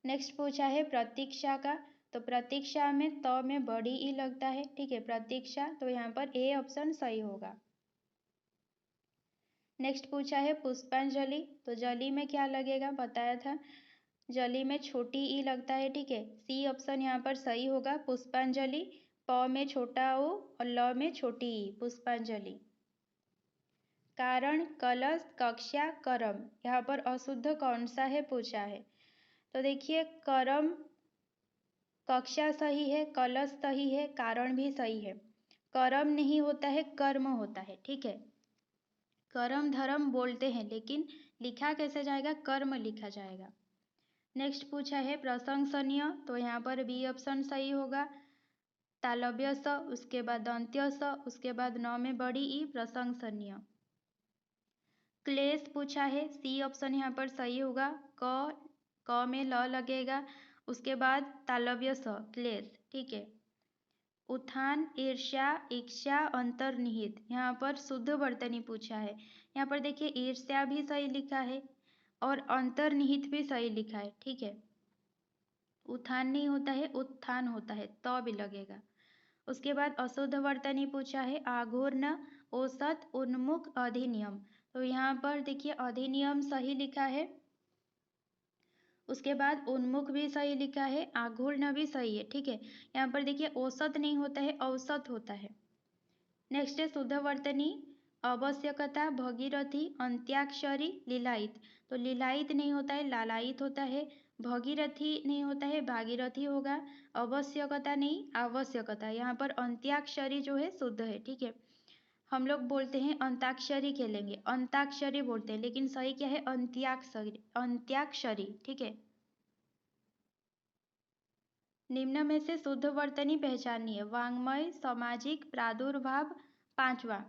[SPEAKER 1] नेक्स्ट पूछा है प्रतीक्षा का, तो प्रतीक्षा में त में बड़ी ई लगता है। ठीक है, प्रतीक्षा, तो यहाँ पर ए ऑप्शन सही होगा। नेक्स्ट पूछा है पुष्पांजलि, तो जली में क्या लगेगा? बताया था, जली में छोटी ई लगता है। ठीक है, सी ऑप्शन यहाँ पर सही होगा, पुष्पांजलि। प में छोटा ओ और ल में छोटी ई, पुष्पांजलि। कारण, कलश, कक्षा, करम। यहाँ पर अशुद्ध कौन सा है पूछा है, तो देखिए करम, कक्षा सही है, कलश सही है, कारण भी सही है। करम नहीं होता है, कर्म होता है। ठीक है, करम धर्म बोलते हैं, लेकिन लिखा कैसे जाएगा? कर्म लिखा जाएगा। नेक्स्ट पूछा है प्रशंसनीय, तो यहाँ पर बी ऑप्शन सही होगा, तालव्य स, उसके बाद दंत्य स, उसके बाद नौ में बड़ी ई, प्रशंसनीय। क्लेश पूछा है, सी ऑप्शन यहाँ पर सही होगा, क में ल लगेगा, उसके बाद तालव्य स, क्लेश। ठीक है, उत्थान, ईर्ष्या, इच्छा, अंतर्निहित। यहाँ पर शुद्ध वर्तनी पूछा है। यहाँ पर देखिए ईर्ष्या भी सही लिखा है और अंतर्निहित भी सही लिखा है। ठीक है, उत्थान नहीं होता है, उत्थान होता है, तो भी लगेगा। उसके बाद अशुद्ध वर्तनी पूछा है, आघूर्ण, औसत, उन्मुख, अधिनियम। तो यहाँ पर देखिए अधिनियम सही लिखा है, उसके बाद उन्मुख भी सही लिखा है, आघूर्ण भी सही है। ठीक है, यहाँ पर देखिए औसत नहीं होता है, औसत होता है। नेक्स्ट है शुद्ध वर्तनी, आवश्यकता, भगीरथी, अंत्याक्षरी, लीलायित। तो लीलायित नहीं होता है, लालायित होता है। भगीरथी नहीं होता है, भागीरथी होगा। आवश्यकता नहीं, आवश्यकता। यहाँ पर अंत्याक्षरी जो है शुद्ध है। ठीक है, हम लोग बोलते हैं अंताक्षरी खेलेंगे, अंताक्षरी बोलते हैं, लेकिन सही क्या है? अंत्याक्षरी, अंत्याक्षरी। ठीक है, निम्न में से शुद्ध वर्तनी पहचानिए है, वांग्मय, सामाजिक, प्रादुर्भाव, पांचवा।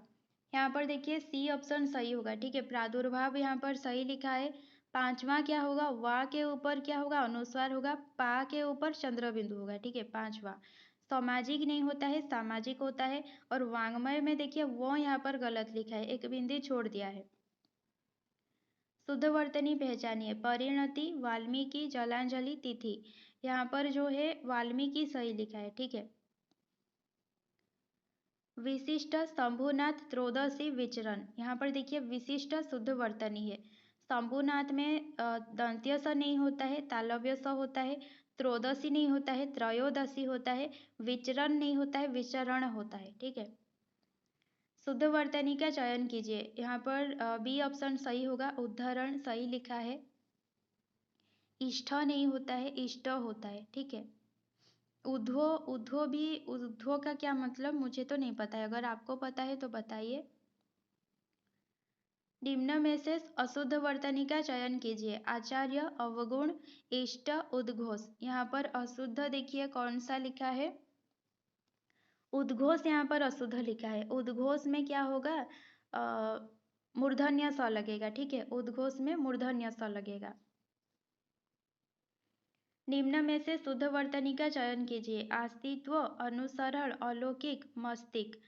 [SPEAKER 1] यहाँ पर देखिए सी ऑप्शन सही होगा। ठीक है, प्रादुर्भाव यहाँ पर सही लिखा है, पांचवा क्या होगा, वा के ऊपर क्या होगा, अनुस्वार होगा, पा के ऊपर चंद्र बिंदु होगा, ठीक है। पांचवा सामाजिक नहीं होता है, सामाजिक होता है। और वांग्मय में देखिए वो यहाँ पर गलत लिखा है, एक बिंदु छोड़ दिया है। शुद्ध वर्तनी पहचानिए, परिणति, वाल्मीकि, जलांजलि, तिथि। यहाँ पर जो है वाल्मीकि सही लिखा है, ठीक है। विशिष्ट, शंभुनाथ, त्रयोदशी, विचरण। यहाँ पर देखिए विशिष्ट शुद्ध वर्तनी है। शंभुनाथ में दंत्य स नहीं होता है, तालव्य स होता है। त्रयोदशी नहीं होता है, त्रयोदशी होता है। विचरण नहीं होता है, विचरण होता है, ठीक है। शुद्ध वर्तनी का चयन कीजिए। यहाँ पर बी ऑप्शन सही होगा, उद्धरण सही लिखा है। इष्ट नहीं होता है, इष्ट होता है, ठीक है। उद्धो, उद्धो भी, उद्धो का क्या मतलब मुझे तो नहीं पता है, अगर आपको पता है तो बताइए। निम्न में से अशुद्ध वर्तनी का चयन कीजिए। आचार्य, अवगुण, इष्ट, उद्घोष। यहाँ पर अशुद्ध देखिए कौन सा लिखा है, उद्घोष यहाँ पर अशुद्ध लिखा है। उद्घोष में क्या होगा, मूर्धन्य स लगेगा, ठीक है। उद्घोष में मूर्धन्य स लगेगा। निम्न में से शुद्ध वर्तनी का चयन कीजिए। अस्तित्व, अनुसरण, अलौकिक, मस्तिष्क।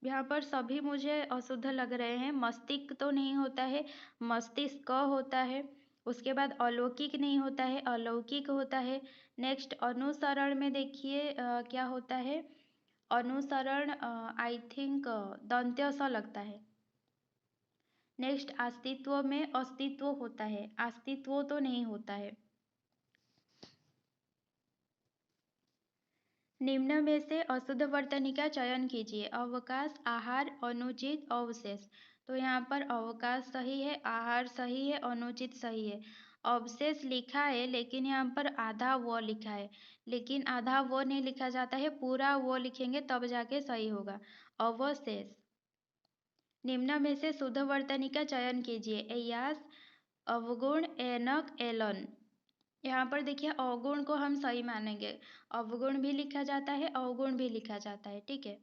[SPEAKER 1] यहाँ पर सभी मुझे अशुद्ध लग रहे हैं। मस्तिष्क तो नहीं होता है, मस्तिष्क होता है। उसके बाद अलौकिक नहीं होता है, अलौकिक होता है। नेक्स्ट अनुसरण में देखिए क्या होता है, अनुसरण आई थिंक दंत्य सा लगता है। नेक्स्ट अस्तित्व में अस्तित्व होता है, अस्तित्व तो नहीं होता है। निम्न में से अशुद्ध वर्तनी का चयन कीजिए। अवकाश, आहार, अनुचित, अवशेष। तो यहाँ पर अवकाश सही है, आहार सही है, अनुचित सही है। अवशेष लिखा है लेकिन यहाँ पर आधा वो लिखा है, लेकिन आधा वो नहीं लिखा जाता है, पूरा वो लिखेंगे तब जाके सही होगा। अवशेष। निम्न में से शुद्ध वर्तनी का चयन कीजिए। अय्यास, अवगुण, एनक, एलन। यहाँ पर देखिए अवगुण को हम सही मानेंगे, अवगुण भी लिखा जाता है, अवगुण भी लिखा जाता है, ठीक है।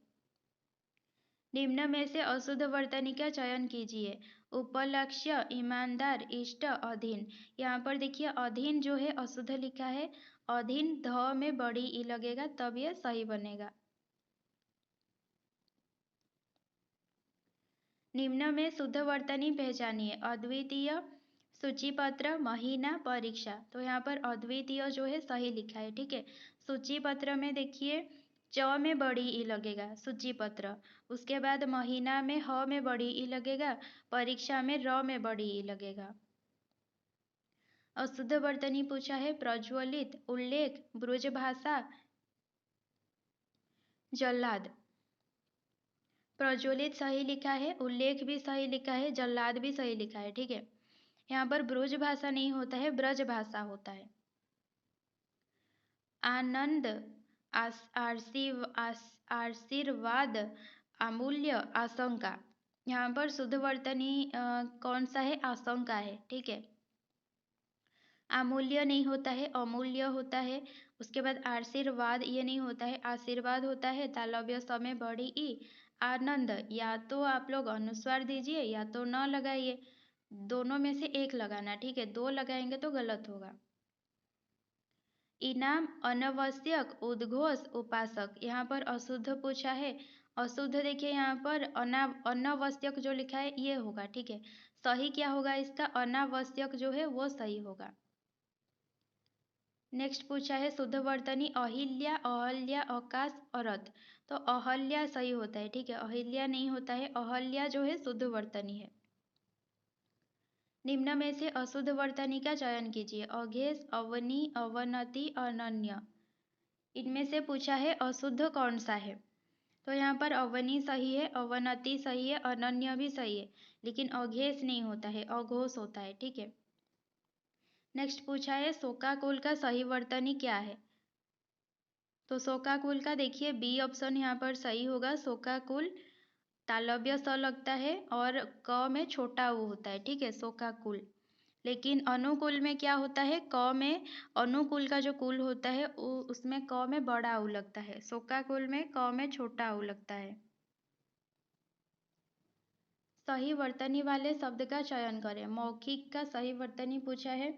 [SPEAKER 1] निम्न में से अशुद्ध वर्तनी का चयन कीजिए। उपलक्ष्य, ईमानदार, इष्ट, अधीन। यहाँ पर देखिए अधीन जो है अशुद्ध लिखा है। अधीन ध में बड़ी ई लगेगा तब यह सही बनेगा। निम्न में शुद्ध वर्तनी पहचानिए। अद्वितीय, सूचीपत्र, महीना, परीक्षा। तो यहाँ पर अद्वितीय जो है सही लिखा है, ठीक है। सूचीपत्र में देखिए च में बड़ी ई लगेगा, सूचीपत्र। उसके बाद महीना में ह में बड़ी ई लगेगा, परीक्षा में र में बड़ी ई लगेगा। अशुद्ध वर्तनी पूछा है। प्रज्वलित, उल्लेख, ब्रजभाषा, जल्लाद। प्रज्वलित सही लिखा है, उल्लेख भी सही लिखा है, जल्लाद भी सही लिखा है, ठीक है। यहाँ पर ब्रज भाषा नहीं होता है, ब्रज भाषा होता है। आनंद, आशीर्वाद, अमूल्य, आशंका। यहाँ पर शुद्ध वर्तनी कौन सा है, आशंका है, ठीक है। अमूल्य नहीं होता है, अमूल्य होता है। उसके बाद आशीर्वाद ये नहीं होता है, आशीर्वाद होता है। तालव्य स में बड़ी ई। आनंद, या तो आप लोग अनुस्वार दीजिए या तो न लगाइए, दोनों में से एक लगाना, ठीक है। दो लगाएंगे तो गलत होगा। इनाम, अनावश्यक, उद्घोष, उपासक। यहाँ पर अशुद्ध पूछा है। अशुद्ध देखिए यहाँ पर अनावश्यक जो लिखा है ये होगा, ठीक है। सही क्या होगा इसका, अनावश्यक जो है वो सही होगा। नेक्स्ट पूछा है शुद्ध वर्तनी। अहिल्या, अहल्या, आकाश, अरथ। तो अहल्या सही होता है, ठीक है। अहिल्या नहीं होता है, अहल्या जो है शुद्ध वर्तनी है। निम्न में से अशुद्ध वर्तनी का चयन कीजिए। अघेष, अवनी, अवनति, अनन्य। इनमें से पूछा है अशुद्ध कौन सा है। तो यहाँ पर अवनी सही है, अवनति सही है, अनन्य भी सही है, लेकिन अघेष नहीं होता है, अघोष होता है, ठीक है। नेक्स्ट पूछा है शोकाकुल का सही वर्तनी क्या है। तो शोकाकुल का देखिए बी ऑप्शन यहाँ पर सही होगा। शोकाकुल तालव्य स लगता है और क में छोटा उ होता है, ठीक है, शोकाकुल। लेकिन अनुकूल में क्या होता है, क में अनुकूल का जो कुल होता है उसमें क में बड़ा उ लगता है, शोकाकुल में क में छोटा उ लगता है। सही वर्तनी वाले शब्द का चयन करें। मौखिक का सही वर्तनी पूछा है।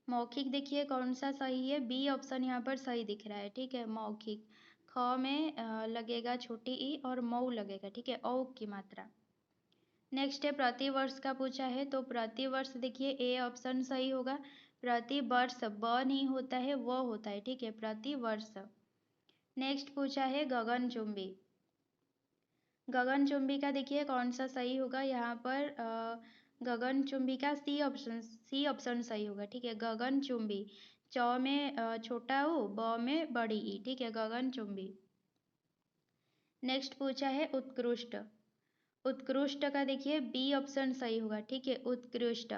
[SPEAKER 1] मौखिक देखिए कौन सा सही है, बी ऑप्शन यहाँ पर सही दिख रहा है। ठीक है, मौखिक ख में लगेगा छोटी ई और मऊ लगेगा। ठीक है, औ की मात्रा। नेक्स्ट है प्रतिवर्ष का पूछा है, तो प्रतिवर्ष देखिए ए ऑप्शन सही होगा। प्रतिवर्ष ब नहीं होता है, वो होता है। ठीक है, प्रतिवर्ष। नेक्स्ट पूछा है गगनचुंबी। गगनचुंबी का देखिए कौन सा सही होगा यहाँ पर, गगनचुंबी का सी ऑप्शन सही होगा। ठीक है, गगनचुंबी च में छोटा ऊ, ब में बड़ी ई। ठीक है, गगनचुंबी। नेक्स्ट पूछा है उत्कृष्ट। उत्कृष्ट का देखिए बी ऑप्शन सही होगा। ठीक है, उत्कृष्ट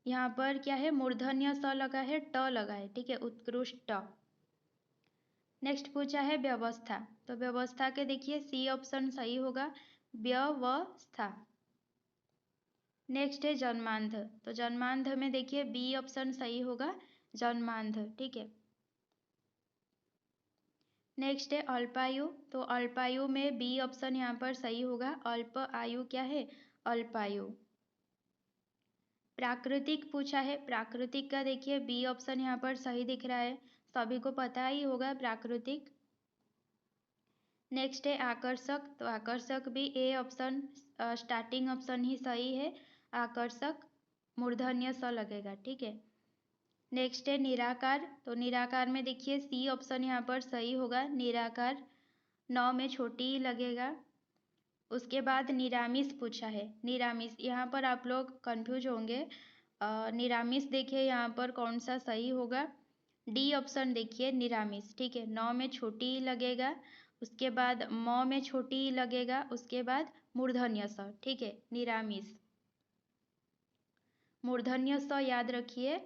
[SPEAKER 1] यहाँ पर क्या है, मूर्धन्य स लगा है, ट लगा है। ठीक है, उत्कृष्ट। नेक्स्ट पूछा है व्यवस्था, तो व्यवस्था के देखिए सी ऑप्शन सही होगा, व्यवस्था। नेक्स्ट है जन्मांध, तो जन्मांध में देखिए बी ऑप्शन सही होगा, जन्मांध। ठीक है। नेक्स्ट है अल्पायु, तो अल्पायु में बी ऑप्शन यहाँ पर सही होगा, अल्प आयु क्या है, अल्पायु। प्राकृतिक पूछा है, प्राकृतिक का देखिए बी ऑप्शन यहाँ पर सही दिख रहा है, सभी को पता ही होगा प्राकृतिक। नेक्स्ट है आकर्षक, तो आकर्षक भी ए ऑप्शन स्टार्टिंग ऑप्शन ही सही है, आकर्षक मूर्धन्य स लगेगा। ठीक है। नेक्स्ट है निराकार, तो निराकार में देखिए सी ऑप्शन यहाँ पर सही होगा, निराकार नौ में छोटी ही लगेगा। उसके बाद निरामिष पूछा है, निरामिष यहाँ पर आप लोग कंफ्यूज होंगे। निरामिष देखिए यहाँ पर कौन सा सही होगा, डी ऑप्शन देखिए निरामिष। ठीक है, नौ में छोटी ही लगेगा, उसके बाद म में छोटी ही लगेगा, उसके बाद मूर्धन्य स। ठीक है, निरामिष मूर्धन्य स याद रखिए,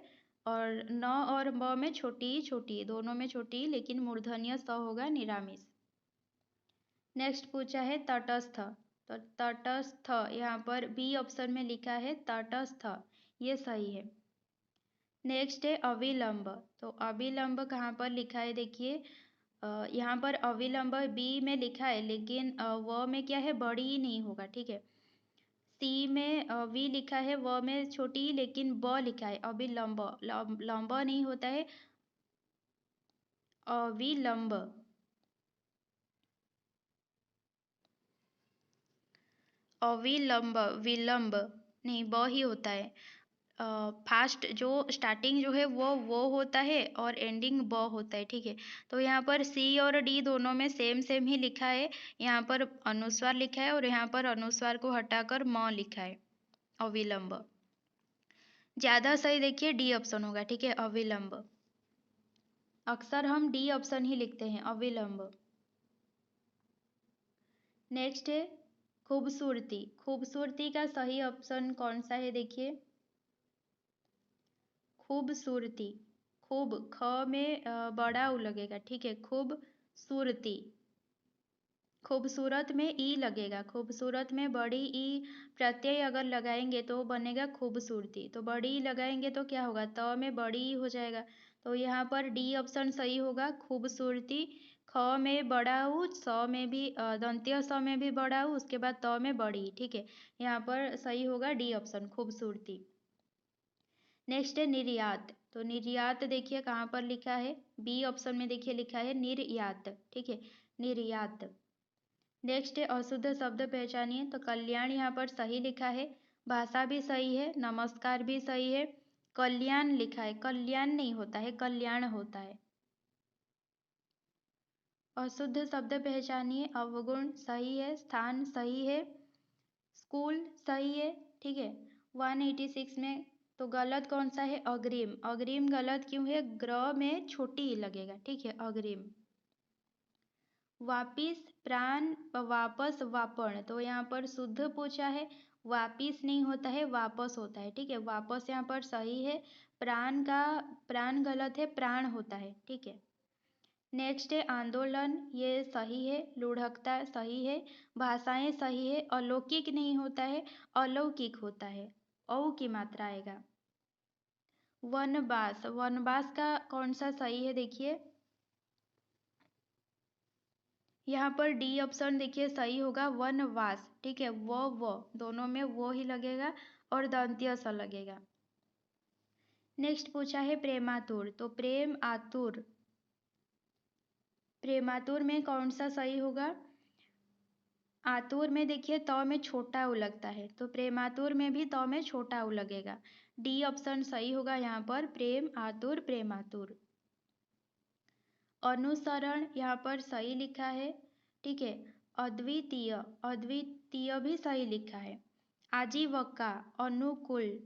[SPEAKER 1] और न और ब में छोटी दोनों में छोटी, लेकिन मूर्धन्य स होगा निरामिष। नेक्स्ट पूछा है तटस्थ, तो तटस्थ यहाँ पर बी ऑप्शन में लिखा है तटस्थ, ये सही है। नेक्स्ट है अविलंब, तो अविलंब कहाँ पर लिखा है देखिए, यहाँ पर अविलंब बी में लिखा है, लेकिन व में क्या है, बड़ी ही नहीं होगा। ठीक है, सी में वी लिखा है, व में छोटी, लेकिन ब लिखा है, अविलंब लंब नहीं होता है, अविलंब। अविलंब विलंब नहीं, ब ही होता है। फास्ट जो स्टार्टिंग जो है वो होता है, और एंडिंग ब होता है। ठीक है, तो यहाँ पर सी और डी दोनों में सेम सेम ही लिखा है, यहाँ पर अनुस्वार लिखा है और यहाँ पर अनुस्वार को हटाकर म लिखा है, अविलंब। ज़्यादा सही देखिए डी ऑप्शन होगा। ठीक है, अविलंब। अक्सर हम डी ऑप्शन ही लिखते हैं, अविलंब। नेक्स्ट है खूबसूरती, खूबसूरती का सही ऑप्शन कौन सा है देखिए, खूबसूरती, खूब ख में बड़ा उ लगेगा। ठीक है, खूबसूरती, खूबसूरत में ई लगेगा, खूबसूरत में बड़ी ई प्रत्यय अगर लगाएंगे तो बनेगा खूबसूरती, तो बड़ी ई लगाएंगे तो क्या होगा, त में बड़ी ई हो जाएगा, तो यहाँ पर डी ऑप्शन सही होगा, खूबसूरती। ख में बड़ा ऊ, स में भी दंत्य स में भी बड़ा ऊ, उसके बाद त में बड़ी। ठीक है, यहाँ पर सही होगा डी ऑप्शन, खूबसूरती। नेक्स्ट है निर्यात, तो निर्यात देखिए कहाँ पर लिखा है, बी ऑप्शन में देखिए लिखा है निर्यात। ठीक है, निर्यात। नेक्स्ट है अशुद्ध शब्द पहचानिए, तो कल्याण यहाँ पर सही लिखा है, भाषा भी सही है, नमस्कार भी सही है, कल्याण लिखा है, कल्याण नहीं होता है, कल्याण होता है। अशुद्ध शब्द पहचानिए, अवगुण सही है, स्थान सही है, स्कूल सही है। ठीक है, 186 में तो गलत कौन सा है, अग्रिम, अग्रिम गलत क्यों है, ग्रह में छोटी ही लगेगा। ठीक है, अग्रिम। वापिस, प्राण, वापस, वापण, तो यहाँ पर शुद्ध पूछा है, वापिस नहीं होता है, वापस होता है। ठीक है, वापस यहाँ पर सही है, प्राण का प्राण गलत है, प्राण होता है। ठीक है। नेक्स्ट है आंदोलन, ये सही है, लुढ़कता सही है, भाषाएं सही है, अलौकिक नहीं होता है, अलौकिक होता है, औ की मात्रा आएगा। वनवास, वनवास का कौन सा सही है देखिए, यहाँ पर डी ऑप्शन देखिए सही होगा, वनवास। ठीक है, वो दोनों में वो ही लगेगा और दंत्य स लगेगा। नेक्स्ट पूछा है प्रेमातुर, तो प्रेम आतुर, प्रेमातुर में कौन सा सही होगा? आतुर में देखिए त में छोटा उ लगता है, तो प्रेमातुर में भी त में छोटा उ लगेगा। डी ऑप्शन सही होगा यहाँ पर, प्रेम आतुर प्रेमातुर। अनुसरण यहाँ पर सही लिखा है। ठीक है, अद्वितीय, अद्वितीय भी सही लिखा है। आजीविका, अनुकूल।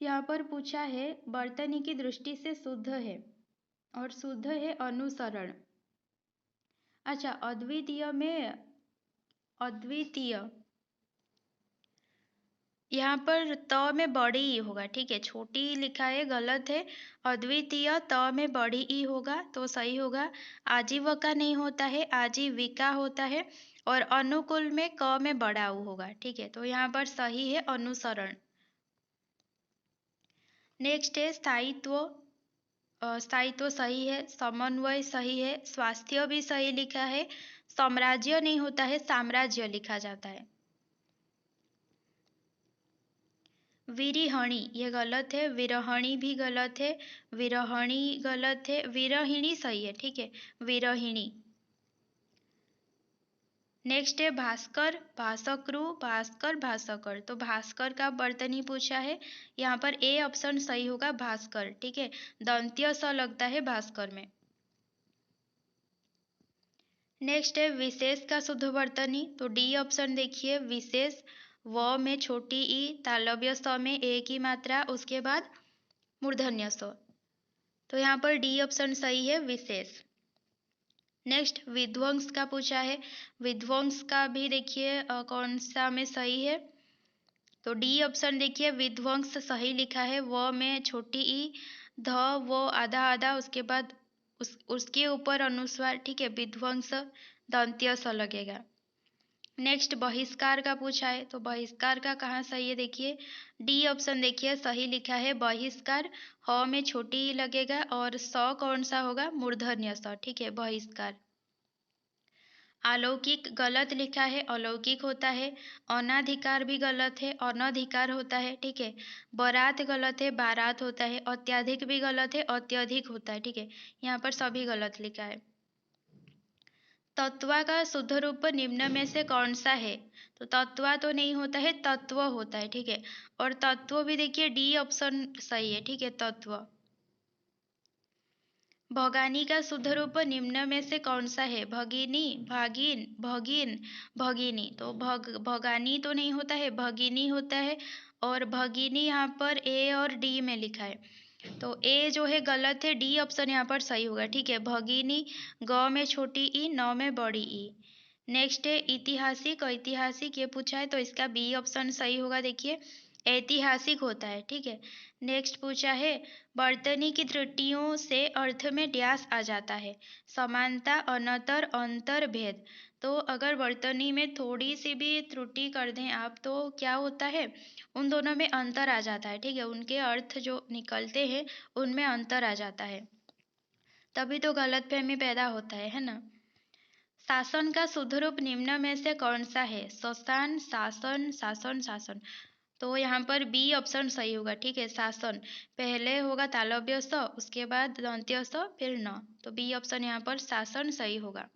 [SPEAKER 1] यहाँ पर पूछा है वर्तनी की दृष्टि से शुद्ध है, और शुद्ध है अनुसरण। अच्छा, अद्वितीय में अद्वितीय यहाँ पर त में बड़ी ई होगा। ठीक है, छोटी ई लिखा है, गलत है। अद्वितीय त में बड़ी ई होगा तो सही होगा। आजीविका नहीं होता है, आजीविका होता है। और अनुकूल में क में बड़ा ऊ होगा। ठीक है, तो यहाँ पर सही है अनुसरण। नेक्स्ट है स्थायित्व। स्थायित्व सही है, समन्वय सही है, स्वास्थ्य भी सही लिखा है। साम्राज्य नहीं होता है, साम्राज्य लिखा जाता है। विरहणी ये गलत है, विरहणी भी गलत है, विरहणी गलत है, विरहिणी सही है। ठीक है, विरहिणी। नेक्स्ट है भास्कर, भास्करु, भास्कर, भास्कर। तो भास्कर का वर्तनी पूछा है, यहाँ पर ए ऑप्शन सही होगा, भास्कर। ठीक है, दंत्य स लगता है भास्कर में। नेक्स्ट है विशेष का शुद्ध वर्तनी, तो डी ऑप्शन देखिए, विशेष व में छोटी ई, तालव्य स में एक ही मात्रा, उसके बाद मूर्धन्य स। तो यहाँ पर डी ऑप्शन सही है, विशेष। नेक्स्ट विध्वंस का पूछा है, विध्वंस का भी देखिए कौन सा में सही है, तो डी ऑप्शन देखिए, विध्वंस सही लिखा है। व में छोटी ई, ध वो आधा आधा, उसके बाद उसके ऊपर अनुस्वार। ठीक है, विध्वंस दंत्य स लगेगा। नेक्स्ट बहिष्कार का पूछा है, तो बहिष्कार का कहाँ सही है देखिए, डी ऑप्शन देखिए सही लिखा है, बहिष्कार। ह में छोटी ई लगेगा, और स कौन सा होगा, मूर्धन्य स। ठीक है, बहिष्कार। अलौकिक गलत लिखा है, अलौकिक होता है। अनाधिकार भी गलत है, अनधिकार होता है। ठीक है, बारात गलत है, बारात होता है। अत्याधिक भी गलत है, अत्यधिक होता है। ठीक है, यहाँ पर सभी गलत लिखा है। तत्वा का शुद्ध रूप निम्न में से कौन सा है, तो तत्वा तो नहीं होता है, तत्व होता है। ठीक है, और तत्व भी देखिए डी ऑप्शन सही है। ठीक है, तत्व। भगानी का शुद्ध रूप निम्न में से कौन सा है, भगिनी, भागिन, भगिन, भगिनी। तो भगानी तो नहीं होता है, भगिनी होता है। और भगिनी यहाँ पर ए और डी में लिखा है, तो ए जो है गलत है, डी ऑप्शन यहाँ पर सही होगा। ठीक है, भगिनी, ग में छोटी ई, न में बड़ी ई। नेक्स्ट है ऐतिहासिक, ऐतिहासिक ये पूछा है, तो इसका बी ऑप्शन सही होगा। देखिए, ऐतिहासिक होता है। ठीक है, नेक्स्ट पूछा है वर्तनी की त्रुटियों से अर्थ में डैश आ जाता है, समानता, अनंतर, अंतर, भेद। तो अगर वर्तनी में थोड़ी सी भी त्रुटि कर दें आप, तो क्या होता है, उन दोनों में अंतर आ जाता है। ठीक है, उनके अर्थ जो निकलते हैं उनमें अंतर आ जाता है, तभी तो गलतफहमी पैदा होता है ना। शासन का शुद्ध रूप निम्न में से कौन सा है, शसान, शासन, शासन, शासन। तो यहाँ पर बी ऑप्शन सही होगा। ठीक है, शासन पहले होगा तालव्य स, उसके बाद दंत्य स, फिर न, तो बी ऑप्शन यहाँ पर शासन सही होगा।